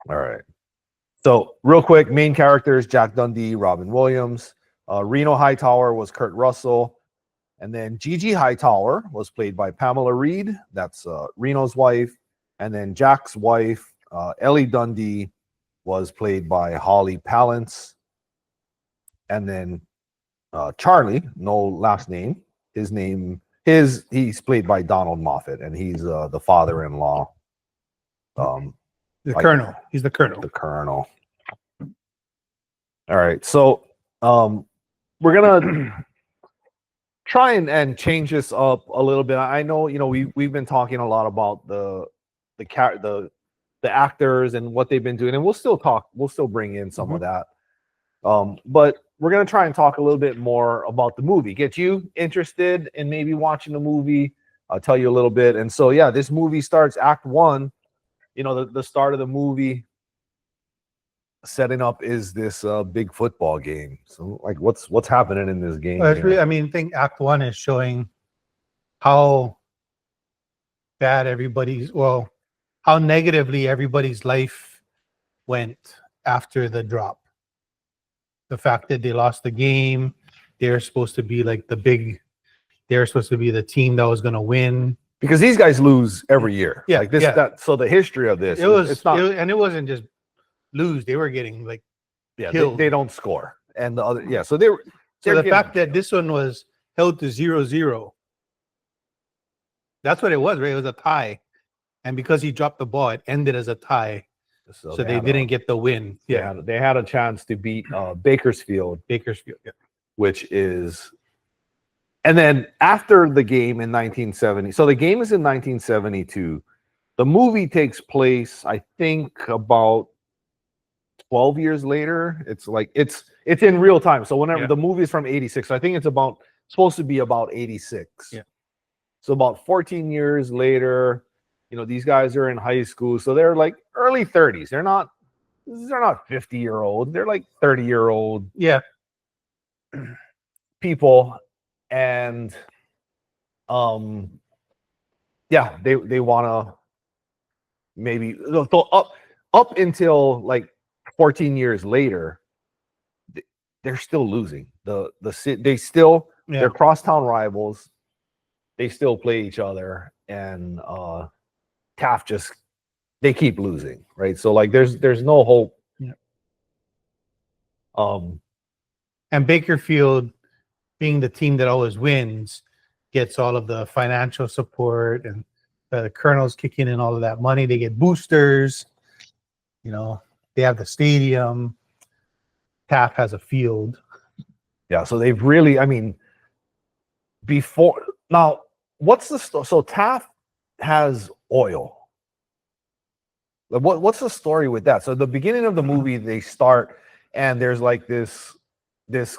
All right. So real quick, main characters: Jack Dundee, Robin Williams. Reno Hightower was Kurt Russell. And then Gigi Hightower was played by Pamela Reed. That's Reno's wife. And then Jack's wife, Ellie Dundee, was played by Holly Palance. And then Charlie, no last name. He's played by Donald Moffat, and he's the father-in-law. The colonel. He's the colonel. The colonel. All right. So we're gonna try and change this up a little bit. I know, we've been talking a lot about the the actors and what they've been doing, and we'll still bring in some of that. But we're gonna try and talk a little bit more about the movie, get you interested in maybe watching the movie. I'll tell you a little bit. And so yeah, this movie starts Act 1. You know, the start of the movie setting up is this big football game. So like what's happening in this game? Well, it's really, I mean, I think Act 1 is showing how bad how negatively everybody's life went after the drop. The fact that they lost the game, they're supposed to be like they're supposed to be the team that was going to win. Because these guys lose every year. Yeah, like this, yeah. that. So the history of this, and it wasn't just lose; they were getting like killed. They don't score, and the other, so they were. So the fact that this one was held to 0-0, that's what it was, right? It was a tie, and because he dropped the ball, it ended as a tie. So they didn't get the win. Yeah, they had a chance to beat Bakersfield, yeah. Which is. And then after the game in 1970, so the game is in 1972. The movie takes place, I think, about 12 years later. It's like it's in real time. So whenever the movie is from 86, I think it's supposed to be about 86. Yeah. So about 14 years later, you know, these guys are in high school, so they're like early 30s. They're not 50-year-old. They're like 30-year-old. Yeah. People. And they want to maybe up until like 14 years later, they're still losing. They're crosstown rivals. They still play each other, and Taft they keep losing, right? So like there's no hope. Yeah. And Bakerfield, being the team that always wins, gets all of the financial support, and the Colonels kicking in all of that money. They get boosters. You know, they have the stadium. Taft has a field. Yeah, so they've really, I mean, before now, what's the so Taft has oil. What's the story with that? So the beginning of the movie, they start, and there's like this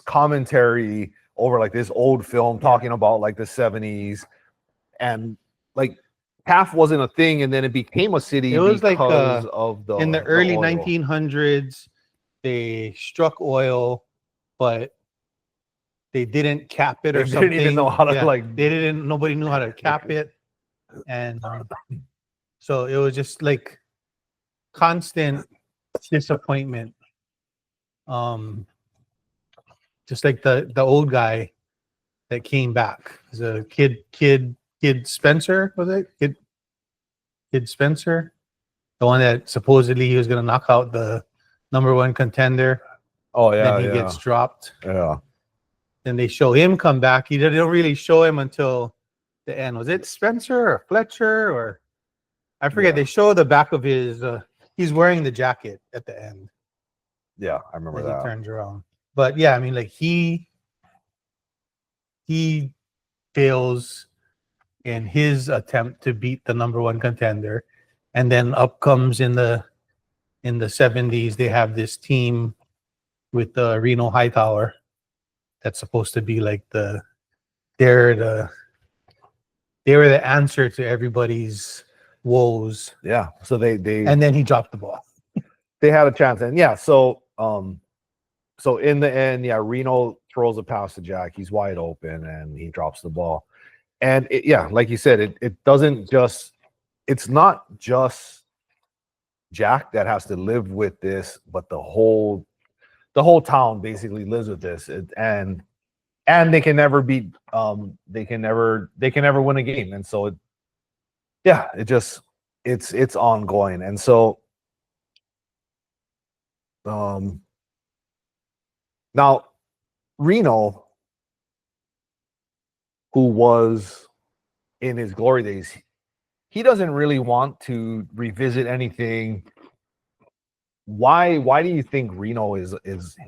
commentary over like this old film talking about like the 70s, and like Taft wasn't a thing, and then it became a city. It was because of the in the early oil. 1900s. They struck oil, but they didn't cap it or something. They didn't even know how to Nobody knew how to cap it, and so it was just like constant disappointment. Just like the old guy that came back. There's a kid Spencer, was it? Kid Spencer, the one that supposedly he was going to knock out the #1 contender. Oh yeah, then he gets dropped. Yeah. Then they show him come back. They don't really show him until the end. Was it Spencer or Fletcher or I forget? Yeah. They show the back of his. He's wearing the jacket at the end. Yeah, I remember that. He turns around. But yeah, I mean, like he fails in his attempt to beat the #1 contender, and then up comes in the 70s. They have this team with Reno Hightower that's supposed to be like they were the answer to everybody's woes. Yeah, so they and then he dropped the ball. They had a chance, and so in the end, Reno throws a pass to Jack. He's wide open, and he drops the ball. And like you said, it's not just Jack that has to live with this, but the whole town basically lives with this. And they can never beat. They can never win a game. And so it's ongoing. And so now Reno, who was in his glory days, he doesn't really want to revisit anything. Why do you think Reno is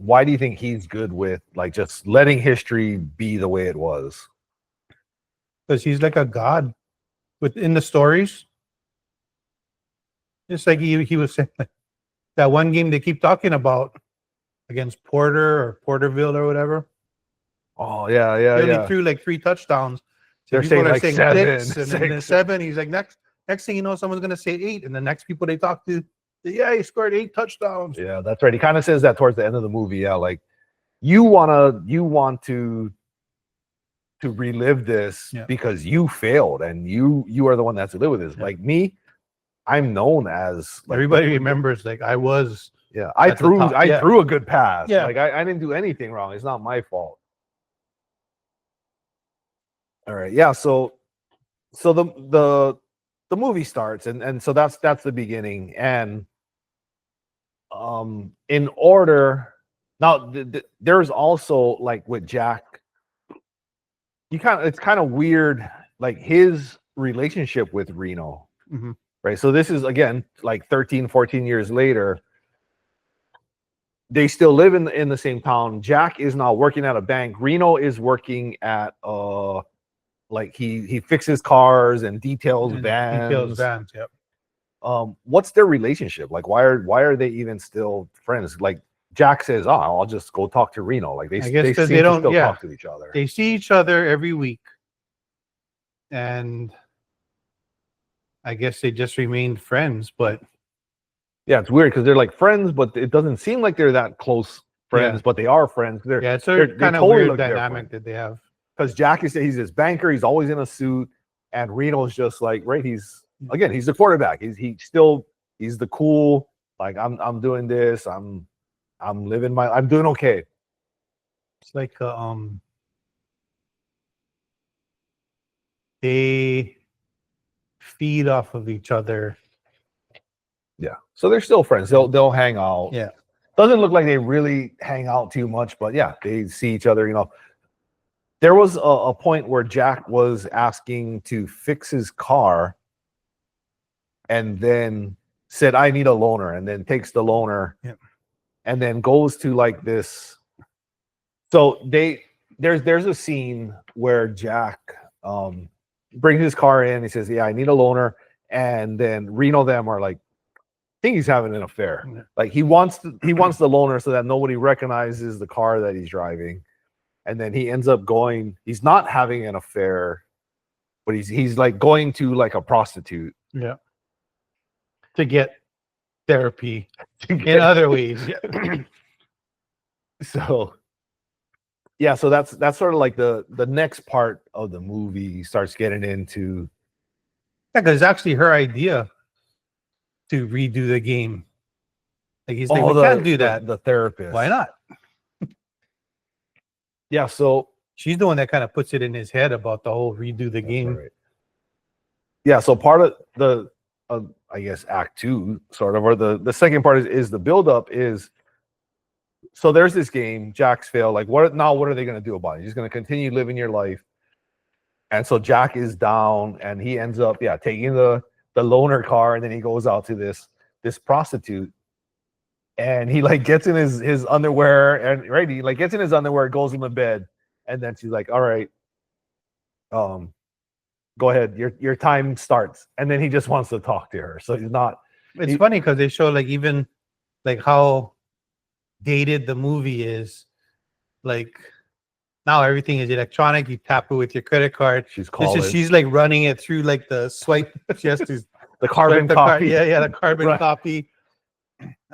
why do you think he's good with like just letting history be the way it was? Because he's like a god within the stories. Just like he was saying, like, that one game they keep talking about against Porter or Porterville or whatever. Oh yeah, yeah, He only yeah. threw like 3 touchdowns. So They're people saying are like saying 7, 6 and then 6. 7. He's like, next thing you know, someone's gonna say 8, and the next people they talk to, yeah, he scored 8 touchdowns. Yeah, that's right. He kind of says that towards the end of the movie. Yeah, like you want to relive this because you failed and you are the one that has to live with this. Like me, I'm known as like, everybody remembers, like I was. Yeah, I threw a good pass. Yeah. Like I didn't do anything wrong. It's not my fault. All right. Yeah. So the movie starts and so that's the beginning. And in order now there's also like with Jack, it's kind of weird, like his relationship with Reno. Mm-hmm. Right. So this is again like 13, 14 years later. They still live in the same town. Jack is now working at a bank. Reno is working at like he fixes cars and details vans. Yep. What's their relationship? Like why are they even still friends? Like Jack says, "Oh, I'll just go talk to Reno." Like they seem to still talk to each other. They see each other every week, and I guess they just remained friends. But yeah, it's weird because they're like friends, but it doesn't seem like they're that close friends. But they are friends. It's a kind of totally weird dynamic that they have. Because Jack he's this banker, he's always in a suit, and Reno's just like he's the quarterback. He's the cool, like I'm doing this, I'm living I'm doing okay. It's like they feed off of each other. Yeah. So they're still friends. They'll hang out. Yeah. Doesn't look like they really hang out too much, but yeah, they see each other, There was a point where Jack was asking to fix his car and then said, I need a loaner, and then takes the loaner and then goes to like this. So there's a scene where Jack brings his car in. He says, yeah, I need a loaner. And then Reno them are like, I think he's having an affair. Yeah. Like he wants the loaner so that nobody recognizes the car that he's driving. And then he ends up going, he's not having an affair, but he's like going to like a prostitute. Yeah. To get therapy in other ways. So yeah, so that's sort of like the next part of the movie starts getting into. Yeah, because it's actually her idea to redo the game. Like he's like, we can't do that. The therapist. Why not? Yeah, so she's the one that kind of puts it in his head about the whole redo the game. Right. Yeah, so part of the I guess act 2 sort of, or the second part is the buildup is, so there's this game, Jack's failed. Like what are they going to do about it? He's going to continue living your life. And so Jack is down and he ends up taking the loaner car, and then he goes out to this prostitute. And he like gets in his underwear and he like gets in his underwear, goes in the bed, and then she's like, all right, go ahead, your time starts. And then he just wants to talk to her. So it's funny because they show like even like how dated the movie is. Like now everything is electronic. You tap it with your credit card. She's like running it through like the swipe. She has to the carbon copy. The carbon copy.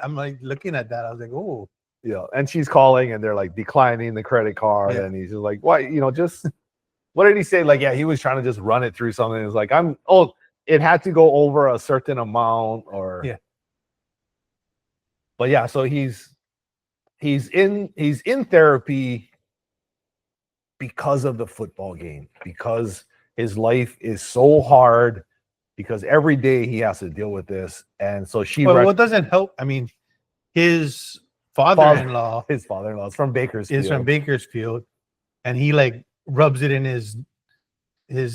I'm like looking at that. I was like, oh. Yeah. And she's calling and they're like declining the credit card. Yeah. And he's just like, why, just what did he say? Like, yeah, he was trying to just run it through something. It's like, it had to go over a certain amount or But yeah, so he's in therapy because of the football game, because his life is so hard, because every day he has to deal with this. And so what doesn't help, I mean, his father-in-law is from Bakersfield. Is from Bakersfield, and he like rubs it in his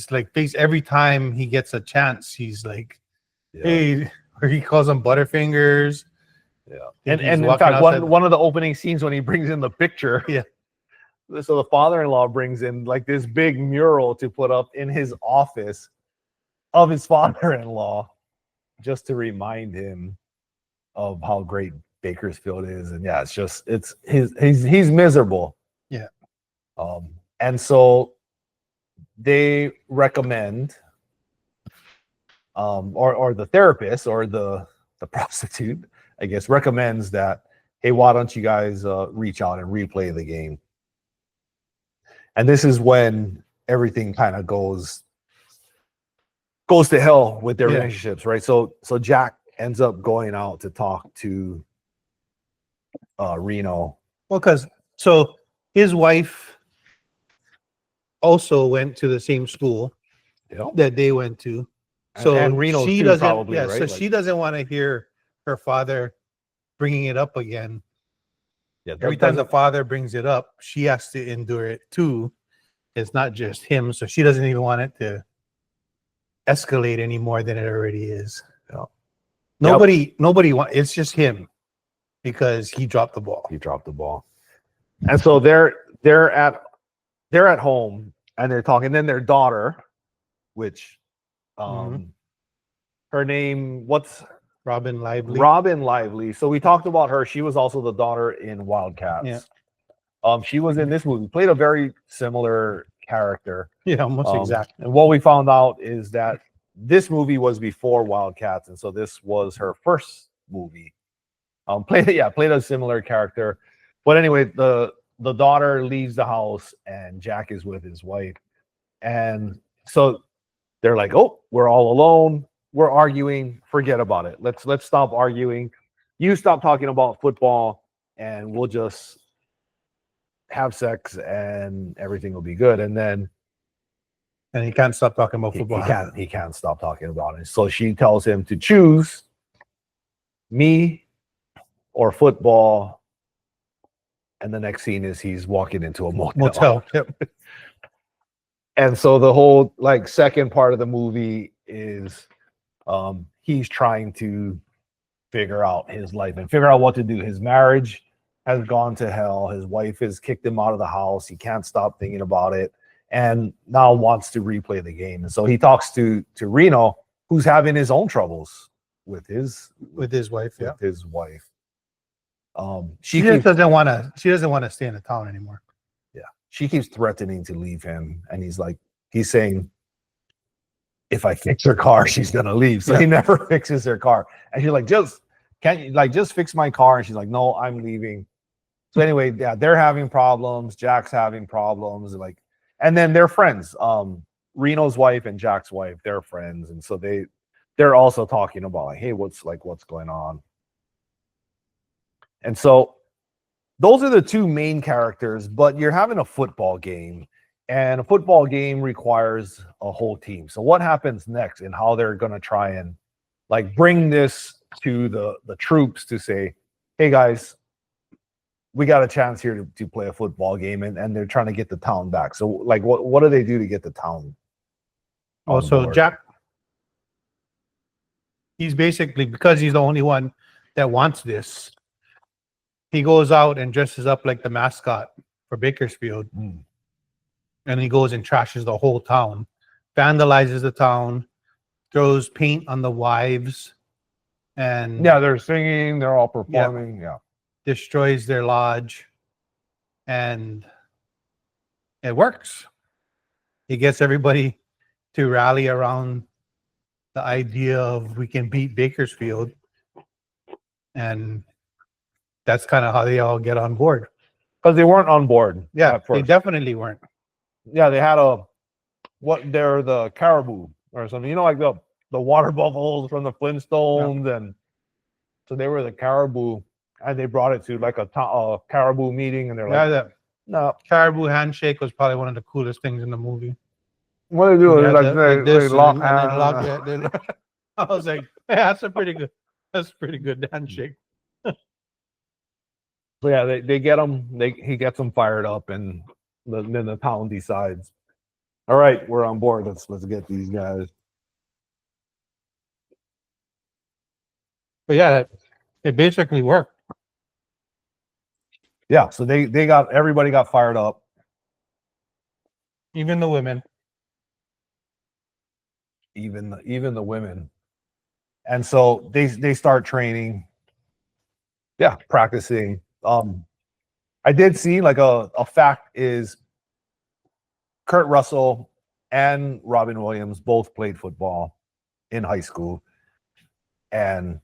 like face every time he gets a chance. He's like, hey, or he calls them Butterfingers. Yeah. And in fact, one of the opening scenes when he brings in the picture. Yeah. So the father-in-law brings in like this big mural to put up in his office of his father-in-law. just to remind him of how great Bakersfield is. And yeah, he's miserable. Yeah. And so they recommend, or the therapist or the prostitute, I guess, recommends that, hey, why don't you guys reach out and replay the game? And this is when everything kind of goes to hell with their relationships, right? So Jack ends up going out to talk to Reno. Well, because so his wife also went to the same school that they went to. So and Reno she too, doesn't, probably, right? So Like, she doesn't want to hear her father bringing it up again. yeah, Every time the father brings it up, she has to endure it too. It's not just him, so she doesn't even want it to escalate any more than it already is. Yeah. Nobody want. It's just him because he dropped the ball. He dropped the ball, and so they're at home and they're talking. Then their daughter, which, her name, what's Robin Lively. Robin Lively. So we talked about her. She was also the daughter in Wildcats. Yeah. She was in this movie, played a very similar character. Yeah, almost exactly. And what we found out is that this movie was before Wildcats, and so this was her first movie. Played a similar character. But anyway, the daughter leaves the house and Jack is with his wife. And so they're like, oh, we're all alone. We're arguing. Forget about it. Let's stop arguing. You stop talking about football and we'll just have sex and everything will be good. And then he can't stop talking about football. He can't stop talking about it. So she tells him to choose me or football. And the next scene is he's walking into a motel. Yep. And so the whole second part of the movie is he's trying to figure out his life and figure out what to do. His marriage has gone to hell. His wife has kicked him out of the house. He can't stop thinking about it and now wants to replay the game. And so he talks to Reno, who's having his own troubles with his wife. Yeah. With his wife. She doesn't want to stay in the town anymore. Yeah. She keeps threatening to leave him. And he's saying, if I fix her car, she's going to leave. So he never fixes her car. And she's like, just fix my car. And she's like, no, I'm leaving. So anyway, yeah, they're having problems. Jack's having problems. And then they're friends. Reno's wife and Jack's wife, they're friends. And so they're also talking about hey, what's going on. And so those are the two main characters, but you're having a football game, and a football game requires a whole team. So what happens next and how they're going to try and bring this to the troops to say, hey guys, we got a chance here to play a football game, and they're trying to get the town back. So what do they do to get the town? Also, Jack, he's basically, because he's the only one that wants this, he goes out and dresses up like the mascot for Bakersfield. And he goes and trashes the whole town, vandalizes the town, throws paint on the wives, and they're singing, they're all performing, destroys their lodge, and it works. He gets everybody to rally around the idea of we can beat Bakersfield, and that's kind of how they all get on board. Because they weren't on board. Yeah, they definitely weren't. Yeah, they had they're the caribou or something, the water buffaloes from the Flintstones. And so they were the caribou, and they brought it to a caribou meeting, and they're like, no. Caribou handshake was probably one of the coolest things in the movie. What they do is they lock hands. I was like, yeah, that's a pretty good handshake. So yeah, they get him. He gets them fired up, and then the town decides, all right, we're on board. Let's get these guys. But yeah, it basically worked. Yeah, so everybody got fired up, even the women. Even the women. And so they start training. Yeah, practicing. I did see like a fact is Kurt Russell and Robin Williams both played football in high school, and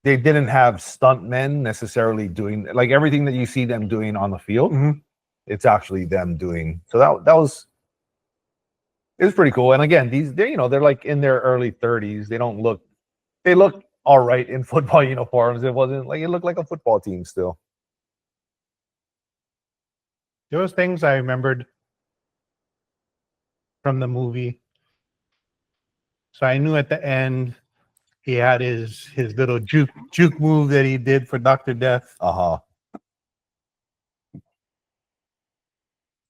they didn't have stuntmen necessarily doing like everything that you see them doing on the field. Mhm. It's actually them doing. So that was it was pretty cool. And again, they're like in their early 30s. They look all right in football uniforms. It wasn't like it looked like a football team still. There was things I remembered from the movie. So I knew at the end he had his little juke move that he did for Dr. Death. Uh-huh.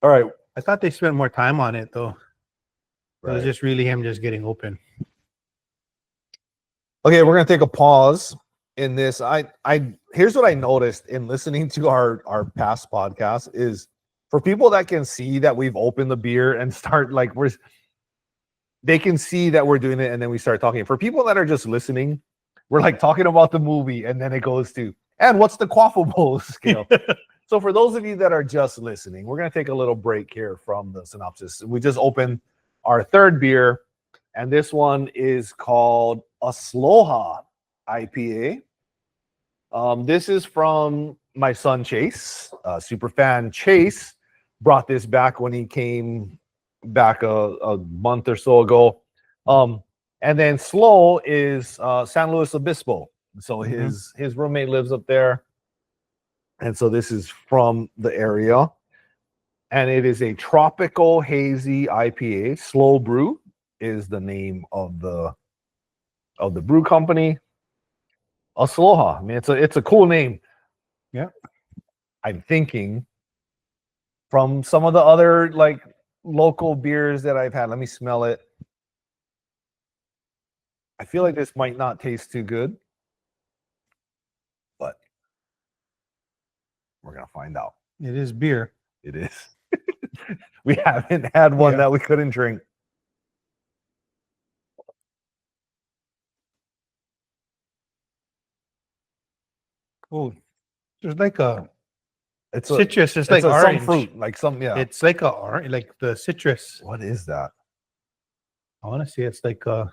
All right. I thought they spent more time on it though. It was Right. just really him just getting open. Okay, we're gonna take a pause in this. Here's what I noticed in listening to our past podcast is for people that can see that we've opened the beer and start like they can see that we're doing it and then we start talking. For people that are just listening, we're like talking about the movie and then it goes to and what's the quaffable scale. So for those of you that are just listening, we're gonna take a little break here from the synopsis. We just opened our third beer, and this one is called Asloha IPA. This is from my son Chase, super fan Chase. Brought this back when he came back a month or so ago. And then Slow is San Luis Obispo. So his roommate lives up there. And so this is from the area. And it is a tropical hazy IPA. Slow Brew is the name of the brew company. Asloha. I mean, it's a cool name. Yeah. I'm thinking from some of the other like local beers that I've had. Let me smell it. I feel like this might not taste too good, but we're gonna find out. It is beer. It is. We haven't had one that we couldn't drink. Oh, there's like a It's citrus. It's like some orange fruit, like some It's like a orange, like the citrus. What is that? I want to say it's like a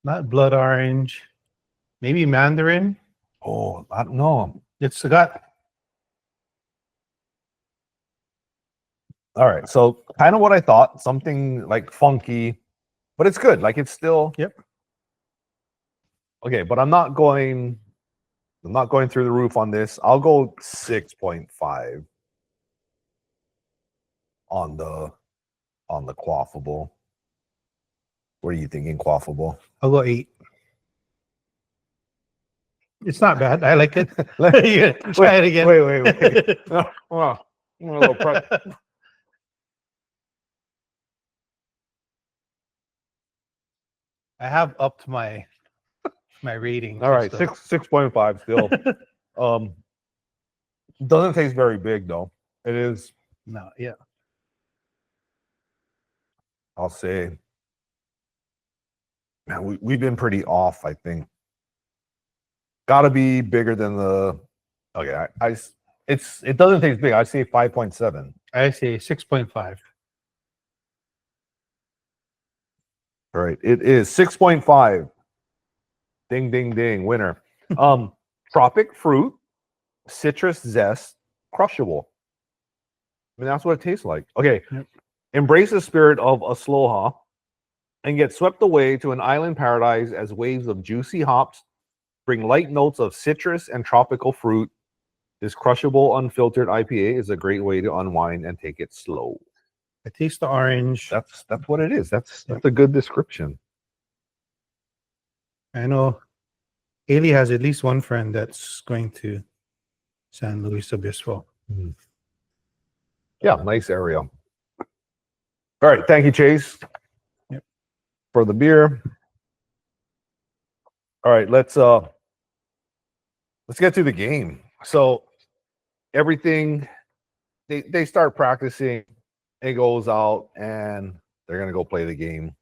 not blood orange, maybe mandarin. Oh, I don't know. It's got All right, so kind of what I thought, something like funky, but it's good. Like it's still okay. But I'm not going through the roof on this. I'll go 6.5 on the quaffable. What are you thinking, quaffable? I'll go 8. It's not bad. I like it. Try it again. Wait. Oh, a little I have upped my rating. All right, 6.5 still. Doesn't taste very big though. It is. No, yeah. I'll say, man, we've been pretty off. I think got to be bigger than the. Okay, it doesn't taste big. I say 5.7. I say 6.5. All right, it is 6.5. Ding, ding, ding, winner. Tropic fruit, citrus zest, crushable. I mean, that's what it tastes like. Okay, embrace the spirit of Asloha and get swept away to an island paradise as waves of juicy hops bring light notes of citrus and tropical fruit. This crushable, unfiltered IPA is a great way to unwind and take it slow. I taste the orange. That's what it is. That's a good description. I know Ailey has at least one friend that's going to San Luis Obispo. Yeah, nice area. All right, thank you, Chase, for the beer. All right, let's get to the game. So everything they start practicing. It goes out and they're gonna go play the game.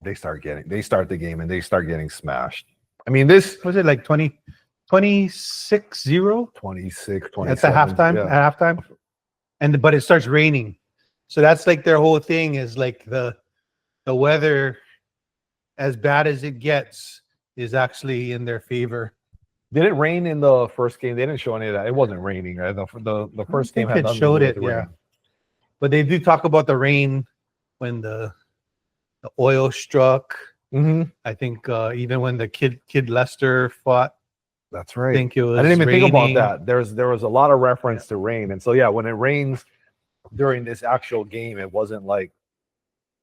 they start the game and they start getting smashed. I mean, this Was it like 26-0 26, at 27. the halftime? Yeah. At halftime, but it starts raining, so that's like their whole thing is like the weather, as bad as it gets, is actually in their favor. Did it rain in the first game? They didn't show any of that. It wasn't raining. Right? The first game had it nothing showed to do it, with the yeah. rain. But they do talk about the rain when the oil struck. Mm-hmm. I think even when the kid Lester fought, That's right. I think it was. I didn't even think raining. about that. There was a lot of reference to rain, and so yeah, when it rains during this actual game, it wasn't like,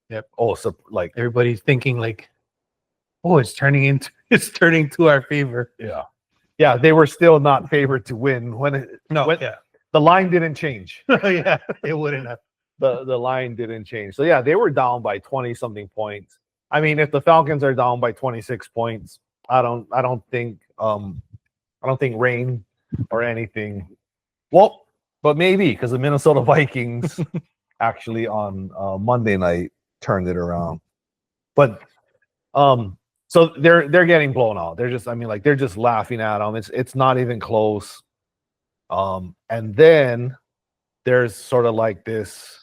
Yep. Oh, so like Everybody's thinking like, oh, it's turning to our favor. yeah, they were still not favored to win when Yeah, the line didn't change. yeah, it wouldn't have. The line didn't change. So yeah, they were down by 20 something points. I mean, if the Falcons are down by 26 points, I don't think rain or anything. Well, but maybe because the Minnesota Vikings actually on Monday night turned it around. But so they're getting blown out. They're just they're just laughing at them. It's not even close. And then there's sort of like this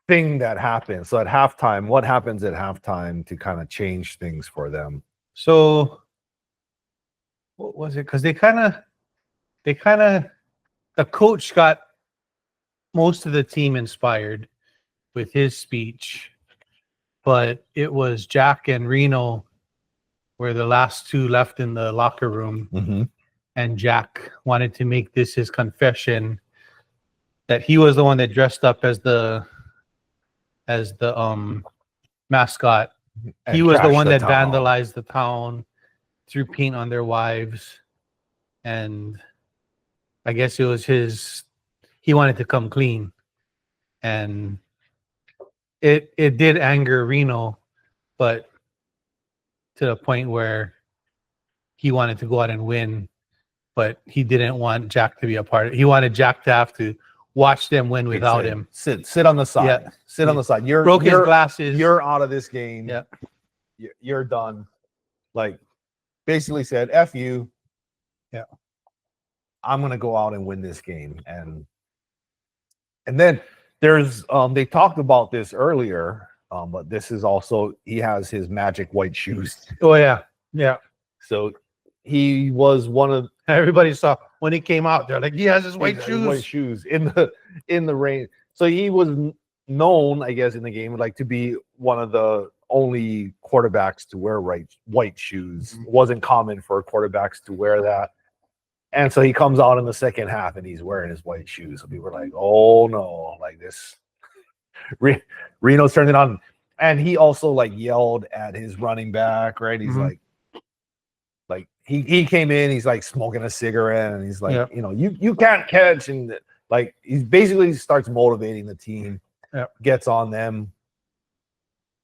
thing that happens. So at halftime, what happens at halftime to kind of change things for them? So what was it? Because they kind of the coach got most of the team inspired with his speech, but it was Jack and Reno were the last two left in the locker room, Mm-hmm. and Jack wanted to make this his confession that he was the one that dressed up as the mascot. He was the one that vandalized the town, threw paint on their wives, and I guess it was he wanted to come clean, and it did anger Reno, but to the point where he wanted to go out and win, but he didn't want Jack to be a part of it. He wanted Jack to have to watch them win without him. Sit on the side. Yeah. Sit on the side. Broke his glasses. You're out of this game. Yeah. You're done. Like basically said, F you. Yeah. I'm gonna go out and win this game. And then there's they talked about this earlier, but this is also he has his magic white shoes. Oh yeah. Yeah. So he was one of Everybody saw when he came out, they're like, he has his white shoes. White shoes in the rain. So he was known, I guess, in the game like to be one of the only quarterbacks to wear white shoes. Mm-hmm. It wasn't common for quarterbacks to wear that. And so he comes out in the second half and he's wearing his white shoes. So people were like, oh no, like this. Reno's turned it on. And he also like yelled at his running back, right? He's Mhm. like he came in, he's like smoking a cigarette, and he's like, Yep. you can't catch, and like he basically starts motivating the team, Yep. gets on them,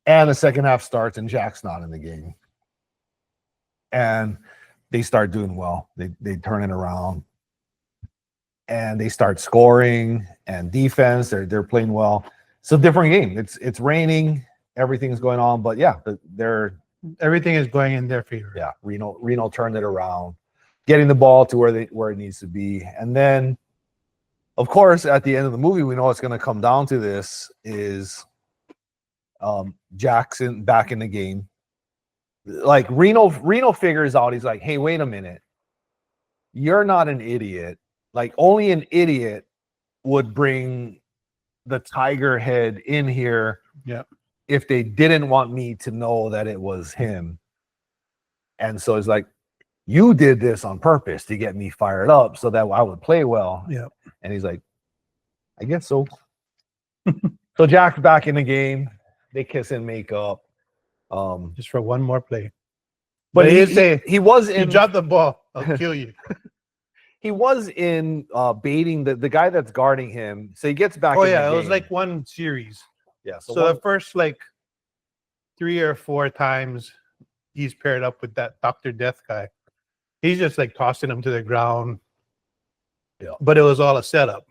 and the second half starts, and Jack's not in the game, and they start doing well. They turn it around, and they start scoring and defense. They're playing well. It's a different game. It's raining, everything's going on, but yeah, Everything is going in their favor. yeah, Reno turned it around, getting the ball to where it needs to be. And then, of course, at the end of the movie, we know it's going to come down to this is Jackson back in the game. Like Reno figures out, he's like, hey, wait a minute. You're not an idiot. Like only an idiot would bring the tiger head in here. Yeah. If they didn't want me to know that it was him. And so it's like, you did this on purpose to get me fired up so that I would play well. Yeah. And he's like, I guess so. So Jack's back in the game. They kiss and make up. Just for one more play. But They he say, was you in drop the ball, I'll kill you. he was in baiting the guy that's guarding him. So he gets back Oh in yeah, the it was game. like one series. Yeah. So one- the first like 3 or 4 times he's paired up with that Dr. Death guy. He's just like tossing him to the ground. Yeah. But it was all a setup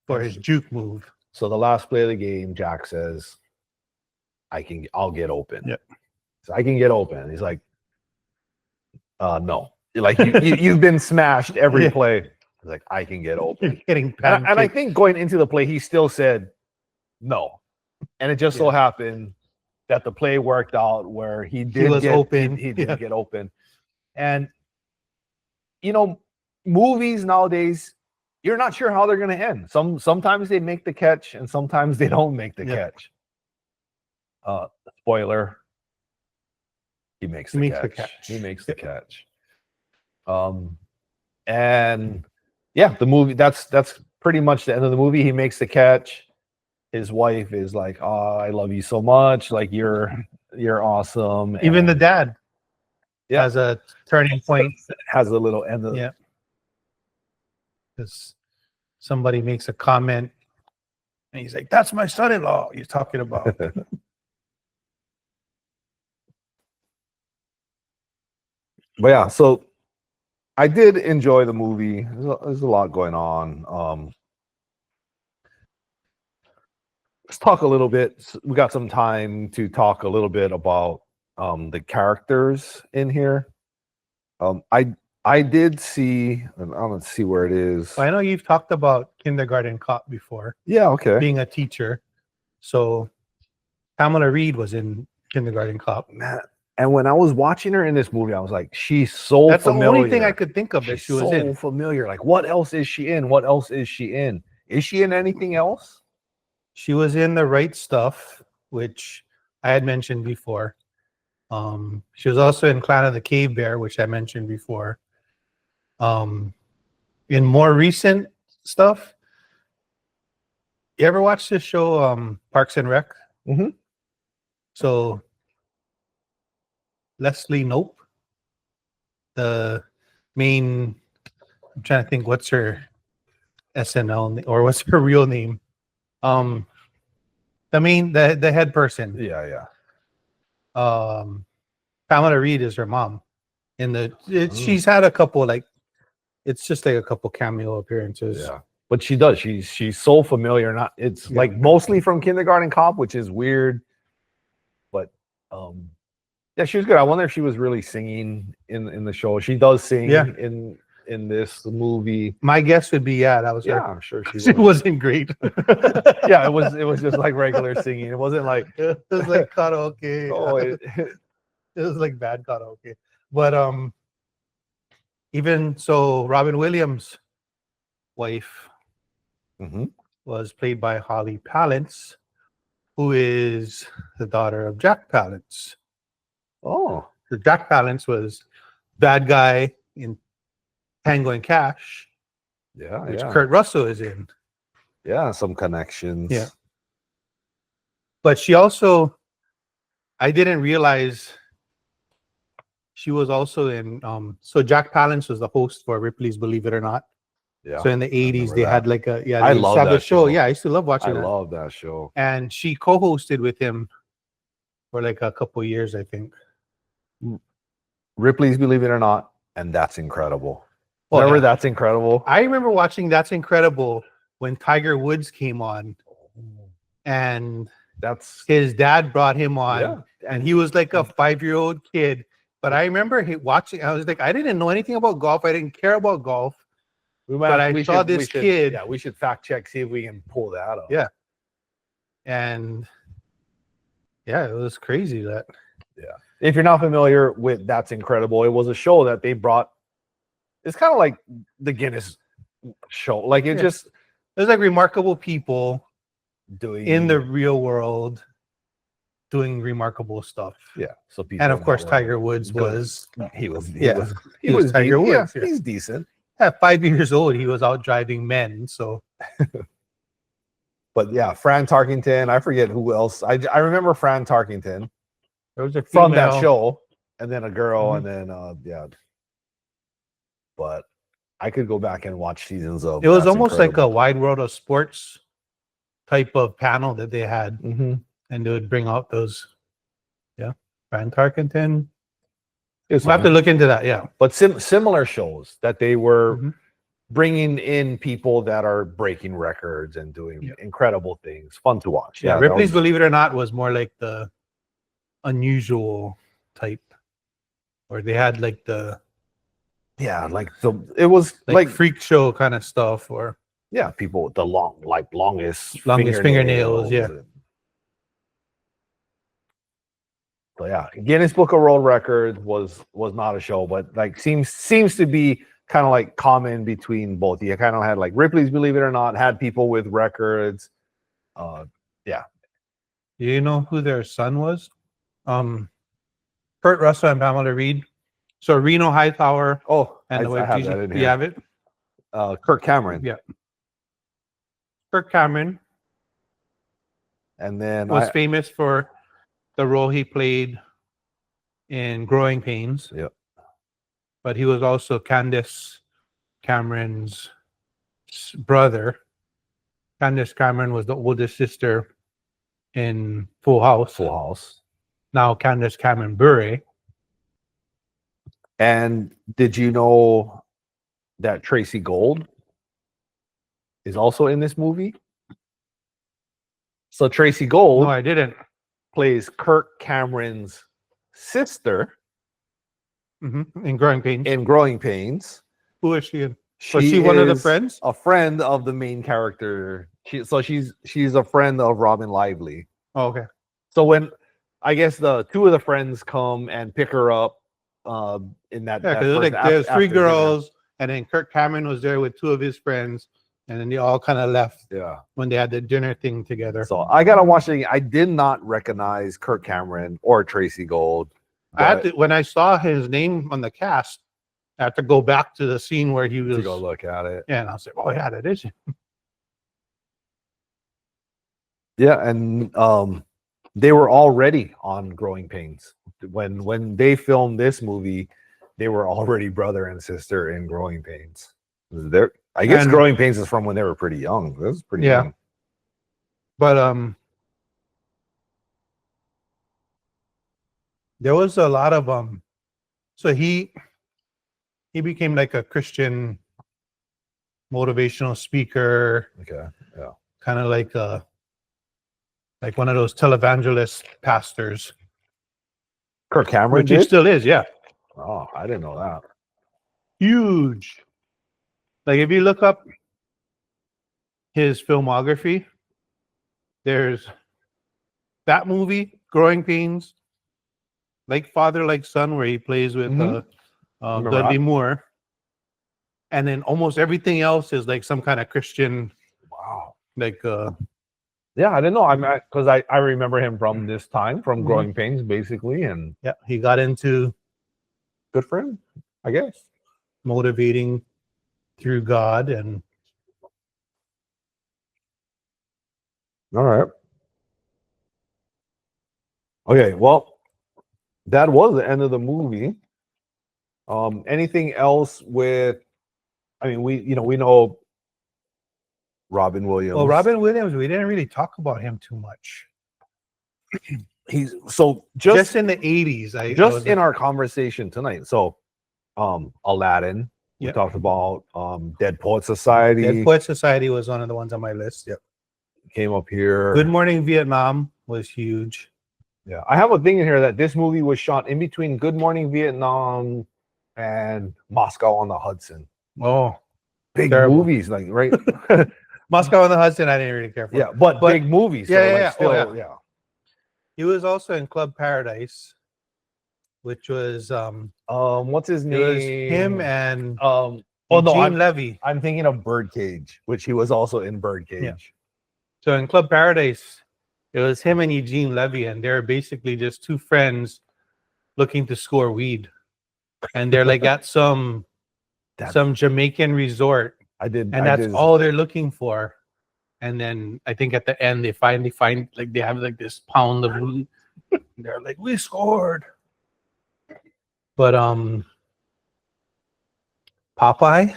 for his juke move. So the last play of the game, Jack says, I'll get open. Yeah. So I can get open. He's like, no. Like you've been smashed every play. He's like, I can get open. You're getting And I pancaked. think going into the play, he still said no. And it just so happened that the play worked out where he did get open. He did get open. And you know, movies nowadays, you're not sure how they're going to end. Sometimes they make the catch, and sometimes they don't make the catch. Spoiler: he makes the catch. He makes the catch. And yeah, the movie. That's pretty much the end of the movie. He makes the catch. His wife is like, "Oh, I love you so much. Like you're awesome." Even the dad Yeah. has a turning point. has a little end of Because somebody makes a comment and he's like, "That's my son-in-law you're talking about." But yeah, so I did enjoy the movie. There's a lot going on. Let's talk a little bit. We got some time to talk a little bit about the characters in here. I did see, and let's see where it is. I know you've talked about Kindergarten Cop before, Yeah, okay. being a teacher. So Pamela Reed was in Kindergarten Cop. Man, and when I was watching her in this movie, I was like, she's so That's familiar. the only thing I could think of that She's she was so in. familiar. Like, what else is she in? What else is she in? Is she in anything else? She was in The Right Stuff, which I had mentioned before. She was also in Clan of the Cave Bear, which I mentioned before. In more recent stuff, you ever watch this show, Parks and Rec? Mhm. So Leslie Knope, the main, I'm trying to think what's her SNL or what's her real name. The head person. Yeah. Pamela Reed is her mom. She's had a couple it's just like a couple cameo appearances. Yeah. But she does. She's so familiar. It's like mostly from Kindergarten Cop, which is weird. But yeah, she was good. I wonder if she was really singing in the show. She does sing in this movie. My guess would be that was her. I'm sure she She was. wasn't great. Yeah, it was just like regular singing. It wasn't like It was like karaoke. oh It was like bad karaoke. But even so, Robin Williams' wife mhm. was played by Holly Palance, who is the daughter of Jack Palance. Oh. So Jack Palance was bad guy in Tango and Cash, Yeah, which yeah. Kurt Russell is in. Yeah, some connections. Yeah. But she also, I didn't realize she was also in, so Jack Palance was the host for Ripley's Believe It or Not. Yeah. So in the 80s, remember they that. had like I they love used to have that a show. show. Yeah, I used to love watching I that. love that show. And she co-hosted with him for like a couple years, I think. Ripley's Believe It or Not, and That's Incredible. Oh, Remember yeah. That's Incredible? I remember watching That's Incredible when Tiger Woods came on, and That's his dad brought him on, Yeah. and he was like a 5-year-old kid. But I remember watching. I was like, I didn't know anything about golf. I didn't care about golf. But I saw this kid. Yeah, we should fact check, see if we can pull that up. Yeah. And yeah, it was crazy that. If you're not familiar with That's Incredible, it was a show that they brought. It's kind of like the Guinness show. Like it just There's like remarkable people doing in the real world doing remarkable stuff. Yeah. So people And of course, that Tiger Woods good. was he was he was Tiger Woods. Yeah, he's decent. At 5 years old, he was out driving men. So But yeah, Fran Tarkington. I forget who else. I remember Fran Tarkington there was a from that female- show, and then a girl, Mhm. and then yeah. But I could go back and watch seasons of. It was That's almost like a Incredible. wide world of sports type of panel that they had, Mhm. and they would bring out those. Yeah, Fran Tarkenton. It was We'll have to fun. look into that. Yeah, But similar shows that they were Mhm. bringing in people that are breaking records and doing Yeah. incredible things. Fun to watch. yeah. that Ripley's was- Believe It or Not was more like the unusual type, or they had like the Yeah, it was like freak show kind of stuff, or yeah, people with the longest fingernails, yeah. So yeah, Guinness Book of World Records was not a show, but like seems to be kind of like common between both. You kind of had like Ripley's Believe It or Not had people with records. Yeah. Do you know who their son was? Kurt Russell and Pamela Reed. So Reno Hightower. Oh, and the wife, I have that in here. You have it? Kirk Cameron. Yeah. Kirk Cameron. And then was famous for the role he played in Growing Pains. Yep. But he was also Candace Cameron's brother. Candace Cameron was the oldest sister in Full House. Full House. Now Candace Cameron Bure. And did you know that Tracy Gold is also in this movie? So Tracy Gold, no, I didn't, plays Kirk Cameron's sister in Growing Pains. In Growing Pains. Who is she in? Was she one of the friends? A friend of the main character. She's a friend of Robin Lively. Oh, okay. So when I guess the two of the friends come and pick her up in that, because like there's three girls, and then Kirk Cameron was there with two of his friends, and then they all kind of left. Yeah, when they had the dinner thing together. So I gotta watch it. I did not recognize Kirk Cameron or Tracy Gold. I had to, when I saw his name on the cast, I had to go back to the scene where he was to go look at it. Yeah, and I was like, "Oh yeah, that is him." Yeah, and they were already on Growing Pains when they filmed this movie. They were already brother and sister in Growing Pains. I guess Growing Pains is from when they were pretty young. That was pretty young. But there was a lot of so he became like a Christian motivational speaker. Okay. Yeah. Kind of like one of those televangelist pastors. Kirk Cameron, which he still is, yeah. Oh, I didn't know that. Huge. Like if you look up his filmography, there's that movie, Growing Pains, Like Father, Like Son, where he plays with Dudley Moore. And then almost everything else is like some kind of Christian. Wow. Like yeah, I didn't know. Because I remember him from this time, from Growing Pains, basically. And yeah, he got into good for him, I guess. Motivating through God. And all right. Okay, well, that was the end of the movie. Anything else with, I mean, we know Robin Williams. Well, Robin Williams, we didn't really talk about him too much. He's so just in the 80s. In our conversation tonight. So Aladdin. We talked about Dead Poet Society. Dead Poet Society was one of the ones on my list. Yep. Came up here. Good Morning Vietnam was huge. Yeah. I have a thing in here that this movie was shot in between Good Morning Vietnam and Moscow on the Hudson. Oh. Big movies, like, right? Moscow on the Hudson, I didn't really care for. Yeah, but big movies. Yeah, so yeah, still, yeah. He was also in Club Paradise, which was what's his name? It was him and Eugene Levy. I'm thinking of Birdcage, which he was also in Birdcage. Yeah. So in Club Paradise, it was him and Eugene Levy, and they're basically just two friends looking to score weed, and they're like at some Jamaican resort. That's all they're looking for. And then I think at the end they finally find, like, they have like this pound of weed. They're like, we scored. But Popeye,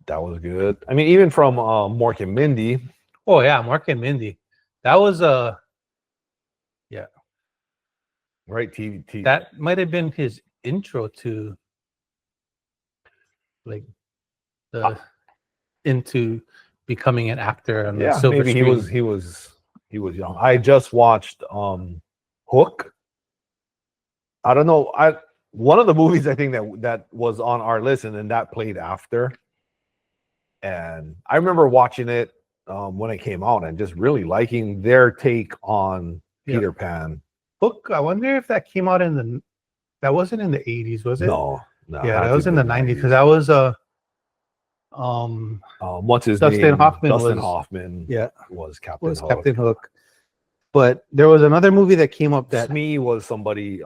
that was good. I mean, even from Mork and Mindy. Oh yeah, Mork and Mindy. That was right, TV. That might have been his intro to like into becoming an actor on the silver screen. he was young. I just watched Hook. I don't know. One of the movies I think that was on our list, and then that played after. And I remember watching it when it came out and just really liking their take on Peter Pan. Hook. I wonder if that came out that wasn't in the 80s, was it? No, Yeah, that was in the 90s because that was what's his Dustin name? Hoffman Dustin was- Hoffman. Yeah, was Captain was Hook. Captain Hook. But there was another movie that came up that Smee was somebody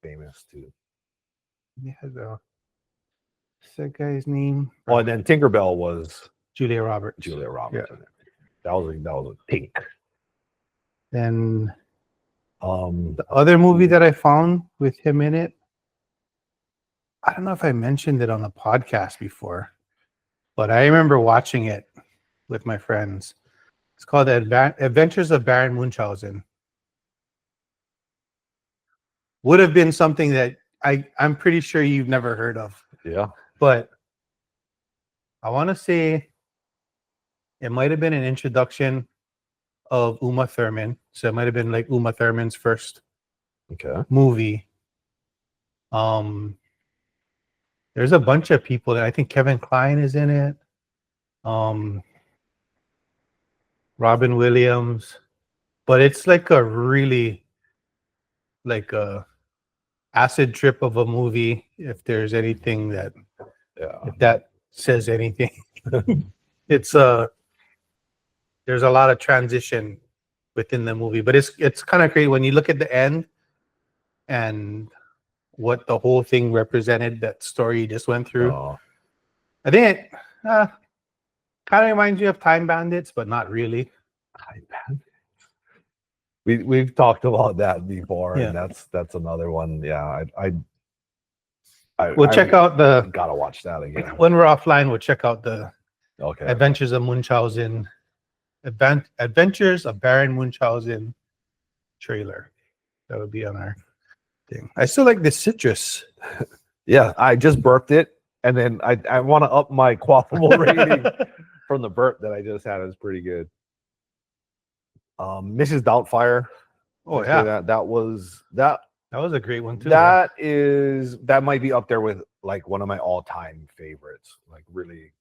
famous too. yeah, what's that guy's name? Oh, and then Tinkerbell was Julia Roberts. Julia Roberts. That was a pink. Then The the other movie that I found with him in it, I don't know if I mentioned it on the podcast before, but I remember watching it with my friends. It's called The Adventures of Baron Munchausen. Would have been something that I'm pretty sure you've never heard of, yeah. but I want to say it might have been an introduction of Uma Thurman. So it might have been like Uma Thurman's first Okay. movie. There's a bunch of people that I think Kevin Kline is in it. Robin Williams, but it's like a really like a acid trip of a movie. If there's anything that if that says anything, it's there's a lot of transition within the movie, but it's kind of great when you look at the end and what the whole thing represented. That story you just went through. I think it kind of reminds you of Time Bandits, but not really. We've talked about that before, Yeah. and that's another one. Yeah, We'll check out the Gotta watch that again. when we're offline. We'll check out the Okay. Adventures of Munchausen, Adventures of Baron Munchausen trailer. That would be on our thing. I still like the citrus. Yeah, I just burped it, and then I want to up my quaffable rating from the burp that I just had. Is pretty good. Mrs. Doubtfire. Oh I'd say yeah, that was that was a great one too. that might be up there with like one of my all-time favorites. Like really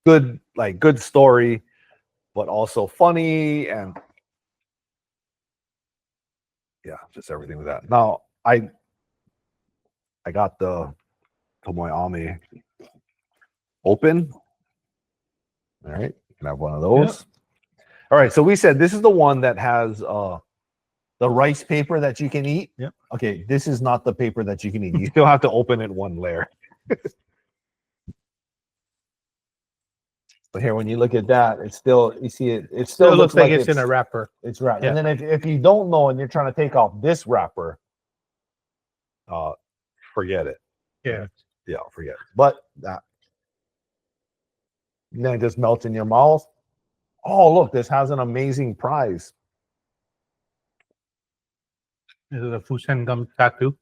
good, like good story, but also funny and yeah, just everything with that. Now I got the Tomoe Ame open. All right, can I have one of those? All right, so we said this is the one that has the rice paper that you can eat. Yep. Okay, this is not the paper that you can eat. You still have to open it one layer. But here, when you look at that, it's still, you see it, it still Still looks like it's in a wrapper. It's wrapped. Yeah. And then if you don't know and you're trying to take off this wrapper, forget it. Yeah. Yeah, forget it. But that, then it just melts in your mouth. Oh, look, this has an amazing prize. Is it a Fusen gum tattoo?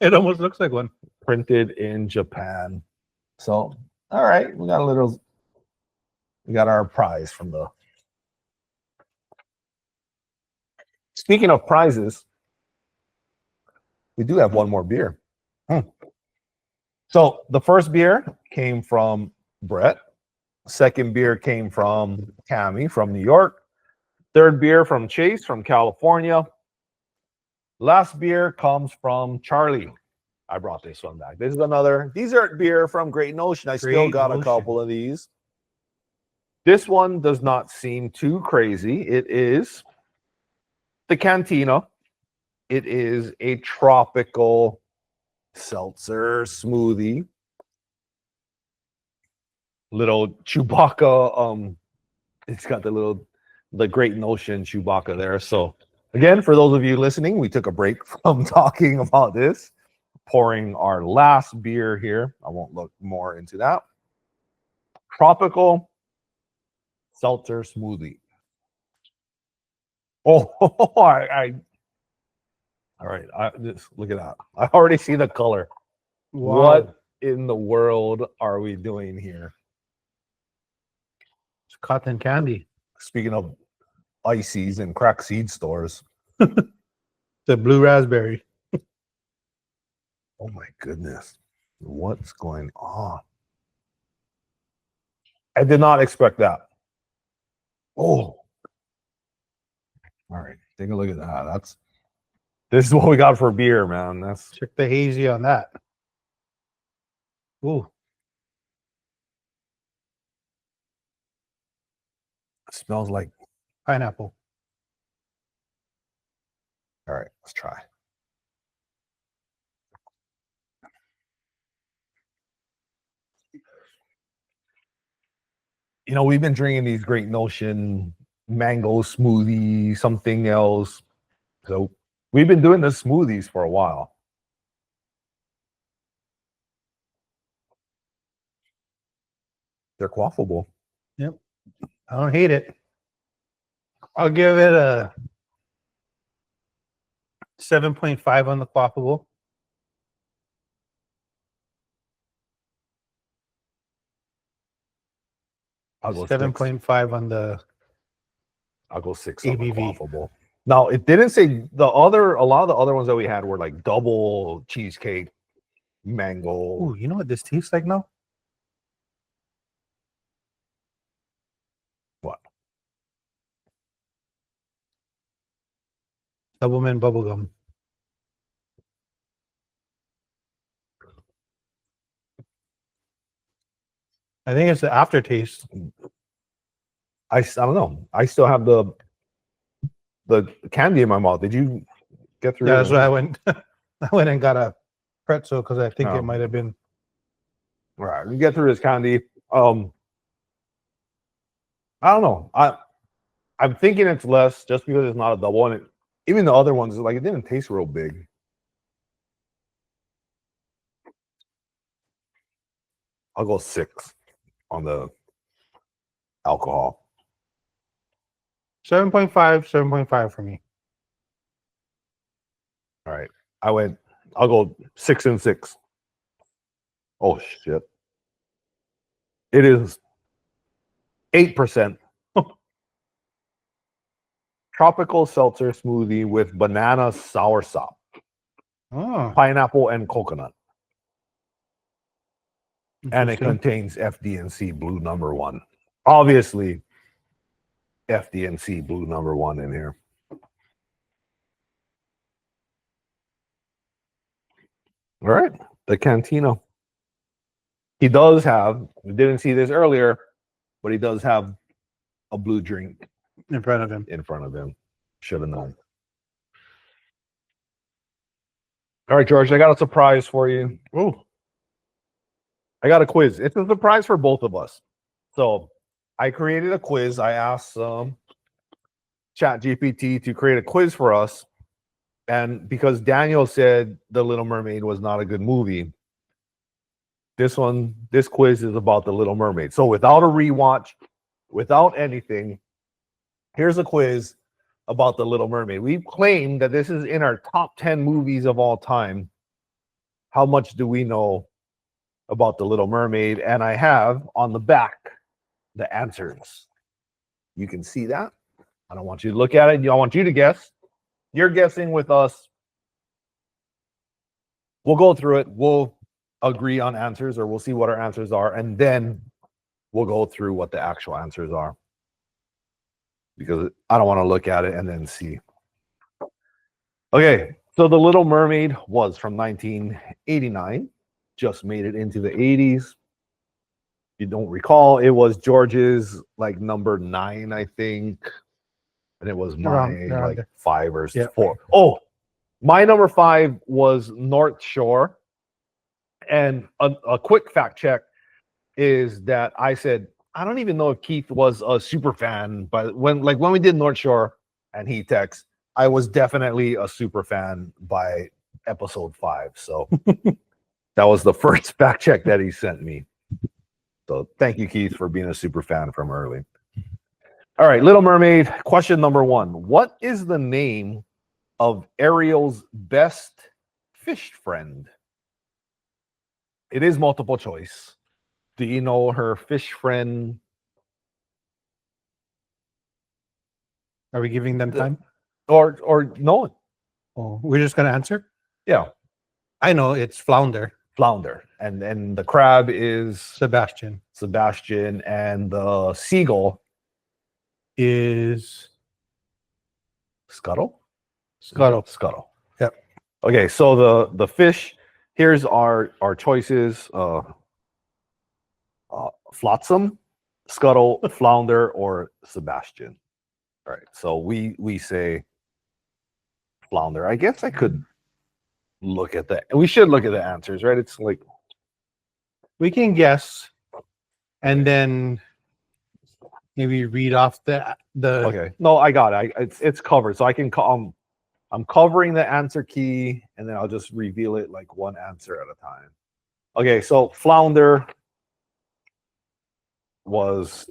It almost looks like one. Printed in Japan. So, all right, we got our prize from the. Speaking of prizes, we do have one more beer. So the first beer came from Brett. Second beer came from Cami from New York. Third beer from Chase from California. Last beer comes from Charlie. I brought this one back. This is another dessert beer from Great Notion. I still Great got a Notion. couple of these. This one does not seem too crazy. It is the Cantina. It is a tropical seltzer smoothie. Little Chewbacca. It's got the Great Notion Chewbacca there. So again, for those of you listening, we took a break from talking about this, pouring our last beer here. I won't look more into that. Tropical seltzer smoothie. Oh, all right. Just look at that. I already see the color. Wow. What in the world are we doing here? It's cotton candy. Speaking of ices and crack seed stores, The blue raspberry. Oh my goodness. What's going on? I did not expect that. Oh. All right. Take a look at that. This is what we got for beer, man. That's Check the hazy on that. Ooh, smells like. pineapple. All right, let's try. You know, we've been drinking these Great Notion mango smoothie, something else. So we've been doing the smoothies for a while. They're quaffable. Yep. I don't hate it. I'll give it a 7.5 on the quaffable. I'll go 6. 7.5 on the I'll go 6 on the ABV. quaffable. Now, it didn't say a lot of the other ones that we had were like double cheesecake, mango. Ooh, you know what this tastes like now? What? Doublemint bubblegum. I think it's the aftertaste. I don't know. I still have the candy in my mouth. Did you get through? Yeah, that's why I went. I went and got a pretzel because I think Oh. it might have been. All right, we get through this candy. I don't know. I'm thinking it's less just because it's not a double, and even the other ones, like it didn't taste real big. I'll go 6 on the alcohol. 7.5, 7.5 for me. All right, I'll go 6 and 6. Oh shit! It is 8%. Tropical seltzer smoothie with banana soursop, Oh, pineapple, and coconut. And it interesting. contains FD&C Blue number 1. Obviously, FD&C Blue number 1 in here. All right, the Cantina. He does have, we didn't see this earlier, but he does have a blue drink in front of him. in front of him. Should have known. All right, George, I got a surprise for you. Oh, I got a quiz. It's a surprise for both of us. So I created a quiz. I asked ChatGPT to create a quiz for us. And because Daniel said The Little Mermaid was not a good movie, this quiz is about The Little Mermaid. So without a rewatch, without anything, here's a quiz about The Little Mermaid. We've claimed that this is in our top 10 movies of all time. How much do we know about The Little Mermaid? And I have on the back the answers. You can see that. I don't want you to look at it. I want you to guess. You're guessing with us. We'll go through it. We'll agree on answers, or we'll see what our answers are, and then we'll go through what the actual answers are, because I don't want to look at it and then see. Okay, so The Little Mermaid was from 1989, just made it into the 80s. If you don't recall, it was George's like number 9, I think, and it was my around there. 5 or Yeah. 4. Oh, my number 5 was North Shore. And a quick fact check is that I said, I don't even know if Keith was a super fan, but when we did North Shore and he texts, I was definitely a super fan by episode 5. So that was the first fact check that he sent me. So thank you, Keith, for being a super fan from early. All right, Little Mermaid, question number 1. What is the name of Ariel's best fish friend? It is multiple choice. Do you know her fish friend? Are we giving them time? Or no? Oh, we're just gonna answer. Yeah. I know it's flounder. Flounder. And the crab is Sebastian Sebastian, and the seagull is Scuttle. Scuttle. Scuttle. Yep. Okay, so the fish. Here's our choices: flotsam, scuttle, flounder, or Sebastian. All right, so we say flounder. I guess I could look at that. We should look at the answers, right? It's like We can guess, and then maybe read off the. okay. No, I got it. It's covered, so I can call. I'm covering the answer key, and then I'll just reveal it like one answer at a time. Okay, so flounder was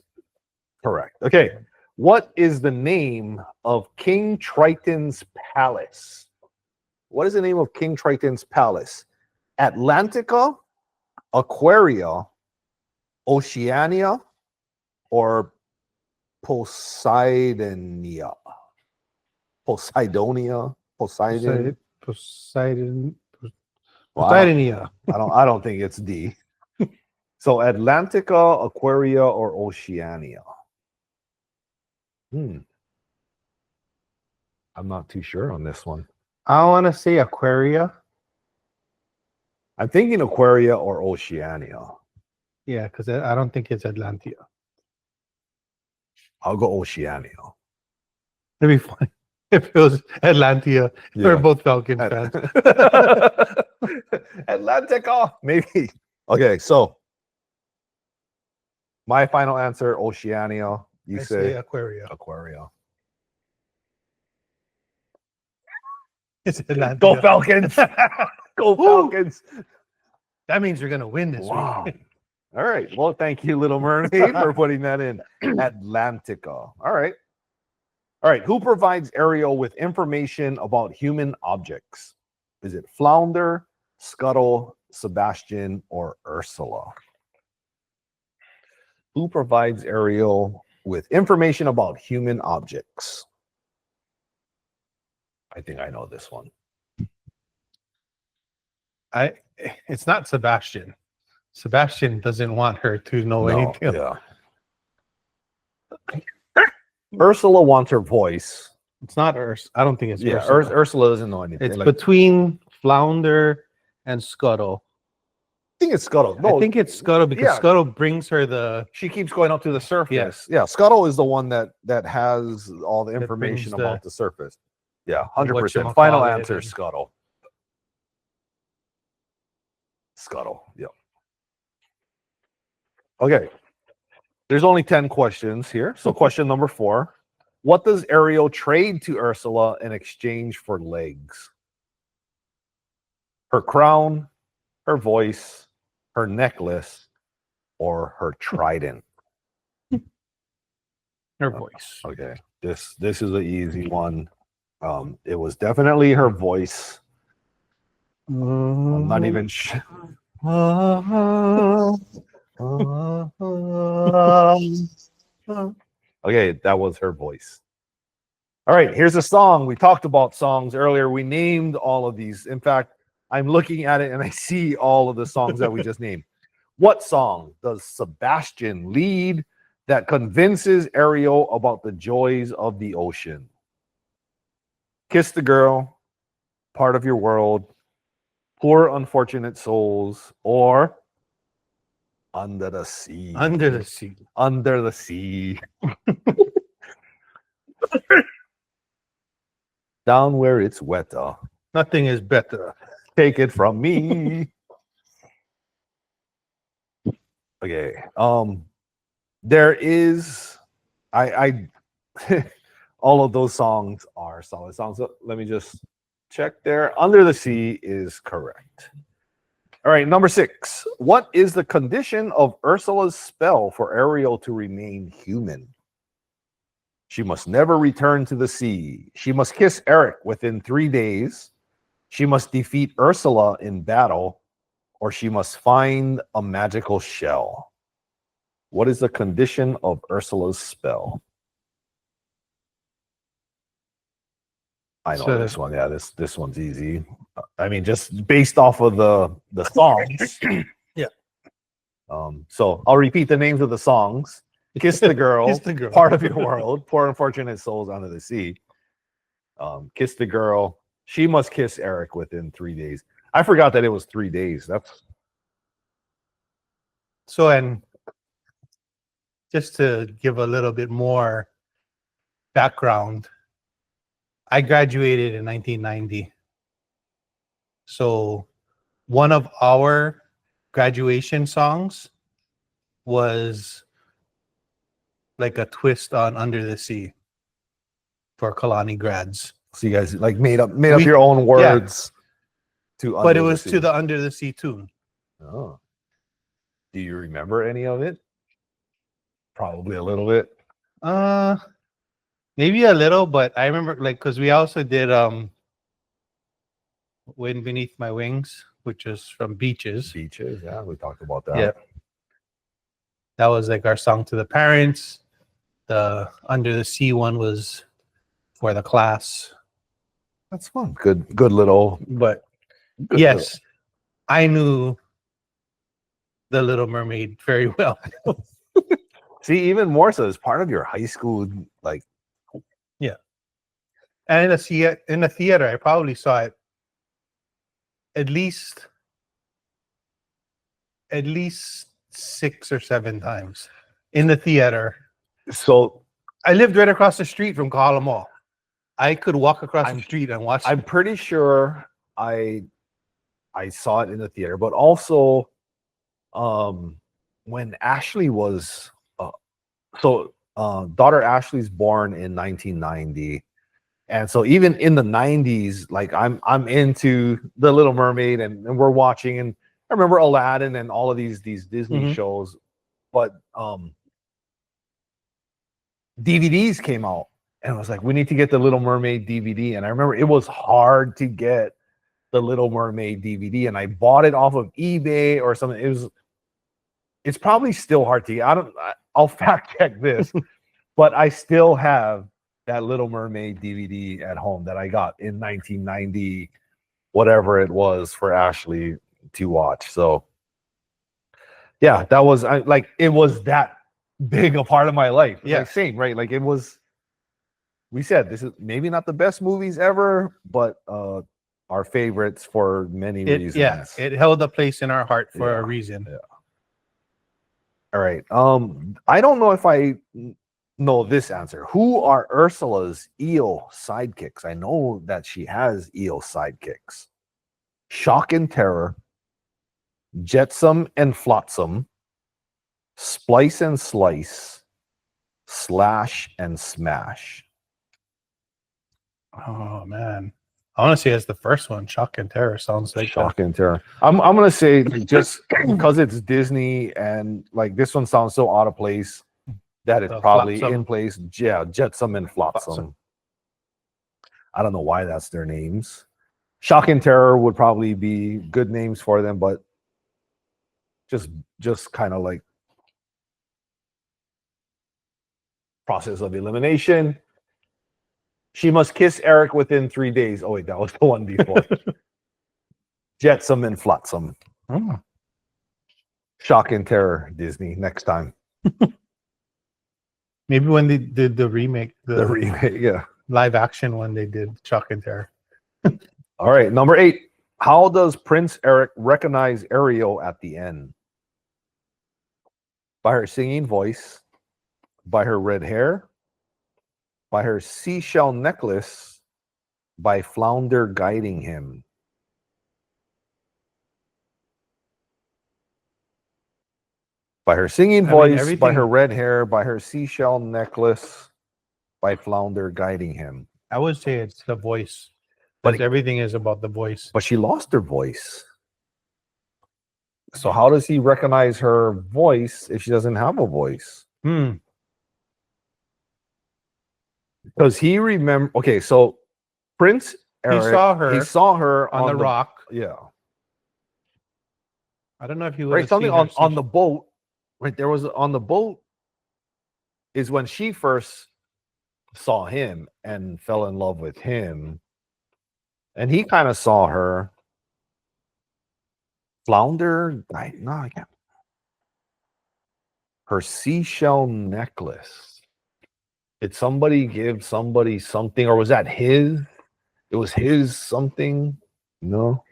correct. Okay, what is the name of King Triton's palace? What is the name of King Triton's palace? Atlantica, Aquaria, Oceania, or Poseidonia? Poseidonia? Poseidon? Poseidon. Well, Poseidonia. I don't think it's D. So Atlantica, Aquaria, or Oceania? I'm not too sure on this one. I want to say Aquaria. I'm thinking Aquaria or Oceania. Yeah, because I don't think it's Atlantia. I'll go Oceania. It'd be funny if it was Atlantia. Yeah. We're both Falcon fans. Atlantica, maybe. Okay, so my final answer, Oceania. You I say Aquaria. Aquaria. It's Atlantia. Go Falcons! Go Falcons! That means you're gonna win this Wow. week. All right. Well, thank you, Little Mermaid, for putting that in. Atlantica. All right. All right. Who provides Ariel with information about human objects? Is it Flounder, Scuttle, Sebastian, or Ursula? Who provides Ariel with information about human objects? I think I know this one. It's not Sebastian. Sebastian doesn't want her to know No, anything. yeah. Ursula wants her voice. It's not Urs. I don't think it's Yeah, Ursula. Ursula doesn't know anything. It's Like, between Flounder and Scuttle. I think it's Scuttle. No, I think it's Scuttle because yeah. Scuttle brings her the. she keeps going up to the surface. Yes. Yeah, Scuttle is the one that has all the That information brings the- about the surface. Yeah, 100%. whatchamacallit Final answer, and- Scuttle. Scuttle. Yep. Okay. There's only 10 questions here. So question number 4. What does Ariel trade to Ursula in exchange for legs? Her crown, her voice, her necklace, or her trident? Her voice. Okay. This is an easy one. It was definitely her voice. I'm not even sure. Okay, that was her voice. All right, here's a song. We talked about songs earlier. We named all of these. In fact, I'm looking at it and I see all of the songs that we just named. What song does Sebastian lead that convinces Ariel about the joys of the ocean? Kiss the Girl, Part of Your World, Poor Unfortunate Souls, or Under the Sea? Under the Sea. Under the Sea. Down where it's wetter. Nothing is better. Take it from me. Okay. There is I all of those songs are solid songs. So let me just check there. Under the Sea is correct. All right, number 6. What is the condition of Ursula's spell for Ariel to remain human? She must never return to the sea. She must kiss Eric within 3 days. She must defeat Ursula in battle, or she must find a magical shell. What is the condition of Ursula's spell? I know So- this one. Yeah, this one's easy. I mean, just based off of the songs. Yeah. So I'll repeat the names of the songs. Kiss the Girl, Kiss the Girl. Part of Your World, Poor Unfortunate Souls Under the Sea. Kiss the Girl, She Must Kiss Eric Within 3 days. I forgot that it was 3 days. That's So, and just to give a little bit more background, I graduated in 1990. So, one of our graduation songs was like a twist on Under the Sea for Kalani grads. so you guys like made up We- your own words to But Under it the was Sea. to the Under the Sea tune. Oh. Do you remember any of it? Probably a little bit. Maybe a little, but I remember like because we also did Wind Beneath My Wings, which is from Beaches. Beaches, yeah, we talked about that. Yeah. That was like our song to the parents. The Under the Sea one was for the class. That's fun. Good little. But good yes, I knew The Little Mermaid very well. little- See, even more so as part of your high school, like And in the theater, I probably saw it at least 6 or 7 times in the theater. so. I lived right across the street from Kahala Mall. I could walk across I'm- the street and watch I'm pretty sure I saw it in the theater, but also when Ashley was daughter Ashley's born in 1990. And so even in the 90s, like I'm into The Little Mermaid and we're watching, and I remember Aladdin and all of these Disney Mhm. shows, but DVDs came out and it was like, we need to get The Little Mermaid DVD. And I remember it was hard to get The Little Mermaid DVD, and I bought it off of eBay or something. It's probably still hard to get. I'll fact check this, but I still have that Little Mermaid DVD at home that I got in 1990, whatever it was, for Ashley to watch. So yeah, that was it was that big a part of my life. Yeah. Like, same, right? Like it was. We said this is maybe not the best movies ever, but our favorites for many reasons. Yeah, it held a place in our heart for Yeah. a reason. Yeah. All right. I don't know if I know this answer. Who are Ursula's eel sidekicks? I know that she has eel sidekicks. Shock and Terror, Jetsam and Flotsam, Splice and Slice, Slash and Smash. Oh man, I want to say it's the first one. Shock and Terror sounds like Shock and Terror. I'm gonna say just because it's Disney and like this one sounds so out of place that it's probably Flotsam. in place. Yeah, Jetsam and Flotsam. Flotsam. I don't know why that's their names. Shock and Terror would probably be good names for them, but just kind of like process of elimination. She Must Kiss Eric Within 3 days. Oh wait, that was the one before. Jetsam and Flotsam. Oh. Shock and Terror, Disney. Next time. Maybe when they did the remake, The remake, yeah. live action one, they did Shock and Terror. All right, number 8. How does Prince Eric recognize Ariel at the end? By her singing voice, by her red hair, by her seashell necklace, by Flounder guiding him. By her singing voice, by everything- her red hair, by her seashell necklace, by Flounder guiding him. I would say it's the voice, But but everything is about the voice. But she lost her voice. So how does he recognize her voice if she doesn't have a voice? Because he remember. Okay, so Prince Eric, He saw her on on the rock. Yeah, I don't know if he would right. have Something seen her on the boat. Right, there was on the boat. Is when she first saw him and fell in love with him. And he kind of saw her flounder. I can't. Her seashell necklace. Did somebody give somebody something, or was that his? It was his something. No.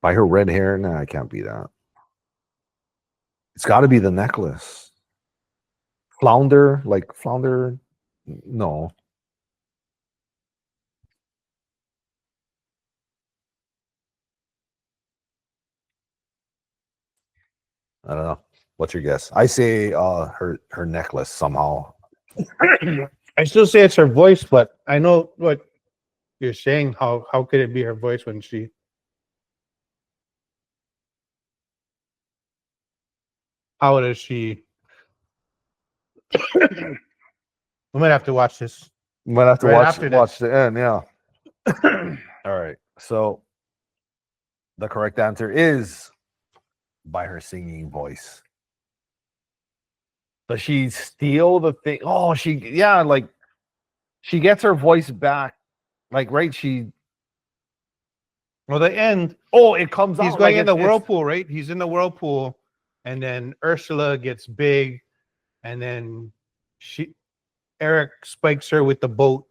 By her red hair? Nah, it can't be that. It's got to be the necklace. Flounder, like flounder. No. I don't know. What's your guess? I say her necklace somehow. I still say it's her voice, but I know what you're saying. How could it be her voice when she? How does she? We might have to watch this. You might have to Right after watch the end, yeah. All right. So the correct answer is by her singing voice. Does she steal the thing? Oh, like she gets her voice back. Like, right, Well, the end. oh, it comes out. He's going like in the it's- whirlpool, right? He's in the whirlpool, and then Ursula gets big, and then Eric spikes her with the boat.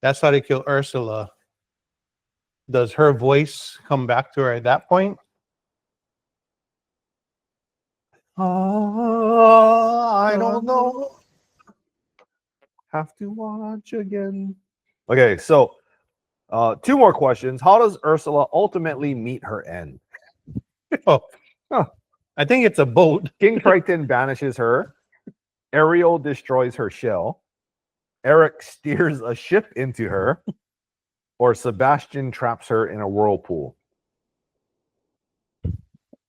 That's how they kill Ursula. Does her voice come back to her at that point? I don't know. Have to watch again. Okay, so 2 more questions. How does Ursula ultimately meet her end? Oh, Huh. I think it's a boat. King Triton banishes her. Ariel destroys her shell. Eric steers a ship into her. Or Sebastian traps her in a whirlpool. All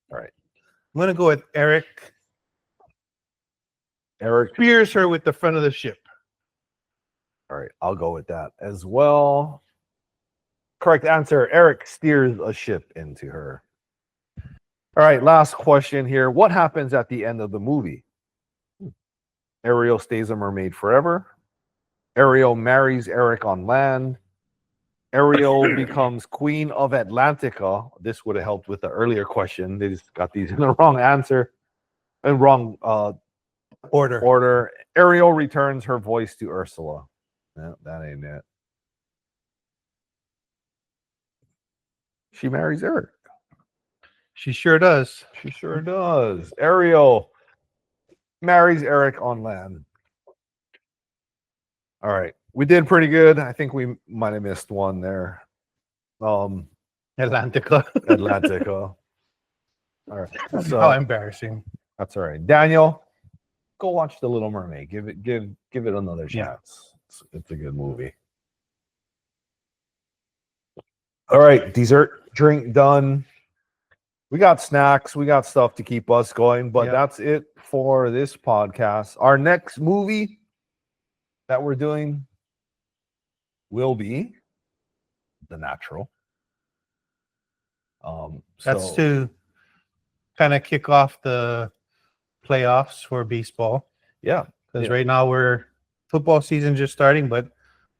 right. I'm gonna go with Eric Eric. spears her with the front of the ship. All right. I'll go with that as well. Correct answer. Eric steers a ship into her. All right. Last question here. What happens at the end of the movie? Ariel stays a mermaid forever. Ariel marries Eric on land. Ariel becomes queen of Atlantica. This would have helped with the earlier question. They just got these in the wrong answer and wrong order. Ariel returns her voice to Ursula. No, that ain't it. She marries Eric. She sure does. She sure does. Ariel marries Eric on land. All right. We did pretty good. I think we might have missed one there. Atlantica. Atlantica. All right. So How embarrassing. that's all right. Daniel, go watch The Little Mermaid. Give it another Yeah. chance. It's a good movie. All right, dessert drink done. We got snacks, we got stuff to keep us going, but Yeah. that's it for this podcast. Our next movie that we're doing will be The Natural. That's So- to kind of kick off the playoffs for baseball. yeah. Because Yeah. right now football season just starting, but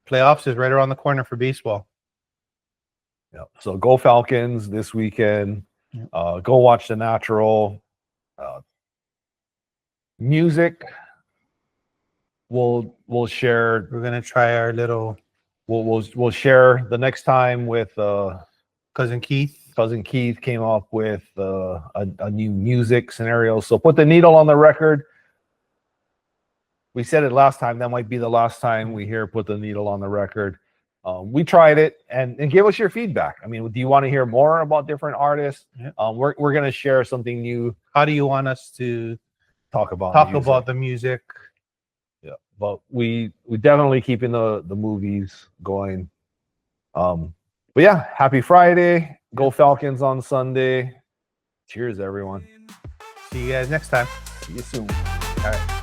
playoffs is right around the corner for baseball. Yeah. So go Falcons this weekend. Yeah. Go watch The Natural. Music. We'll share. We're gonna try our little We'll share the next time with cousin Keith. cousin Keith came up with a new music scenario. So put the needle on the record. We said it last time. That might be the last time we hear put the needle on the record. We tried it and give us your feedback. I mean, do you want to hear more about different artists? Yeah. We're gonna share something new. How do you want us to Talk about about the music? Yeah, but we definitely keeping the movies going. But yeah, happy Friday. Go Falcons on Sunday. Cheers, everyone. See you guys next time. See you soon. All right.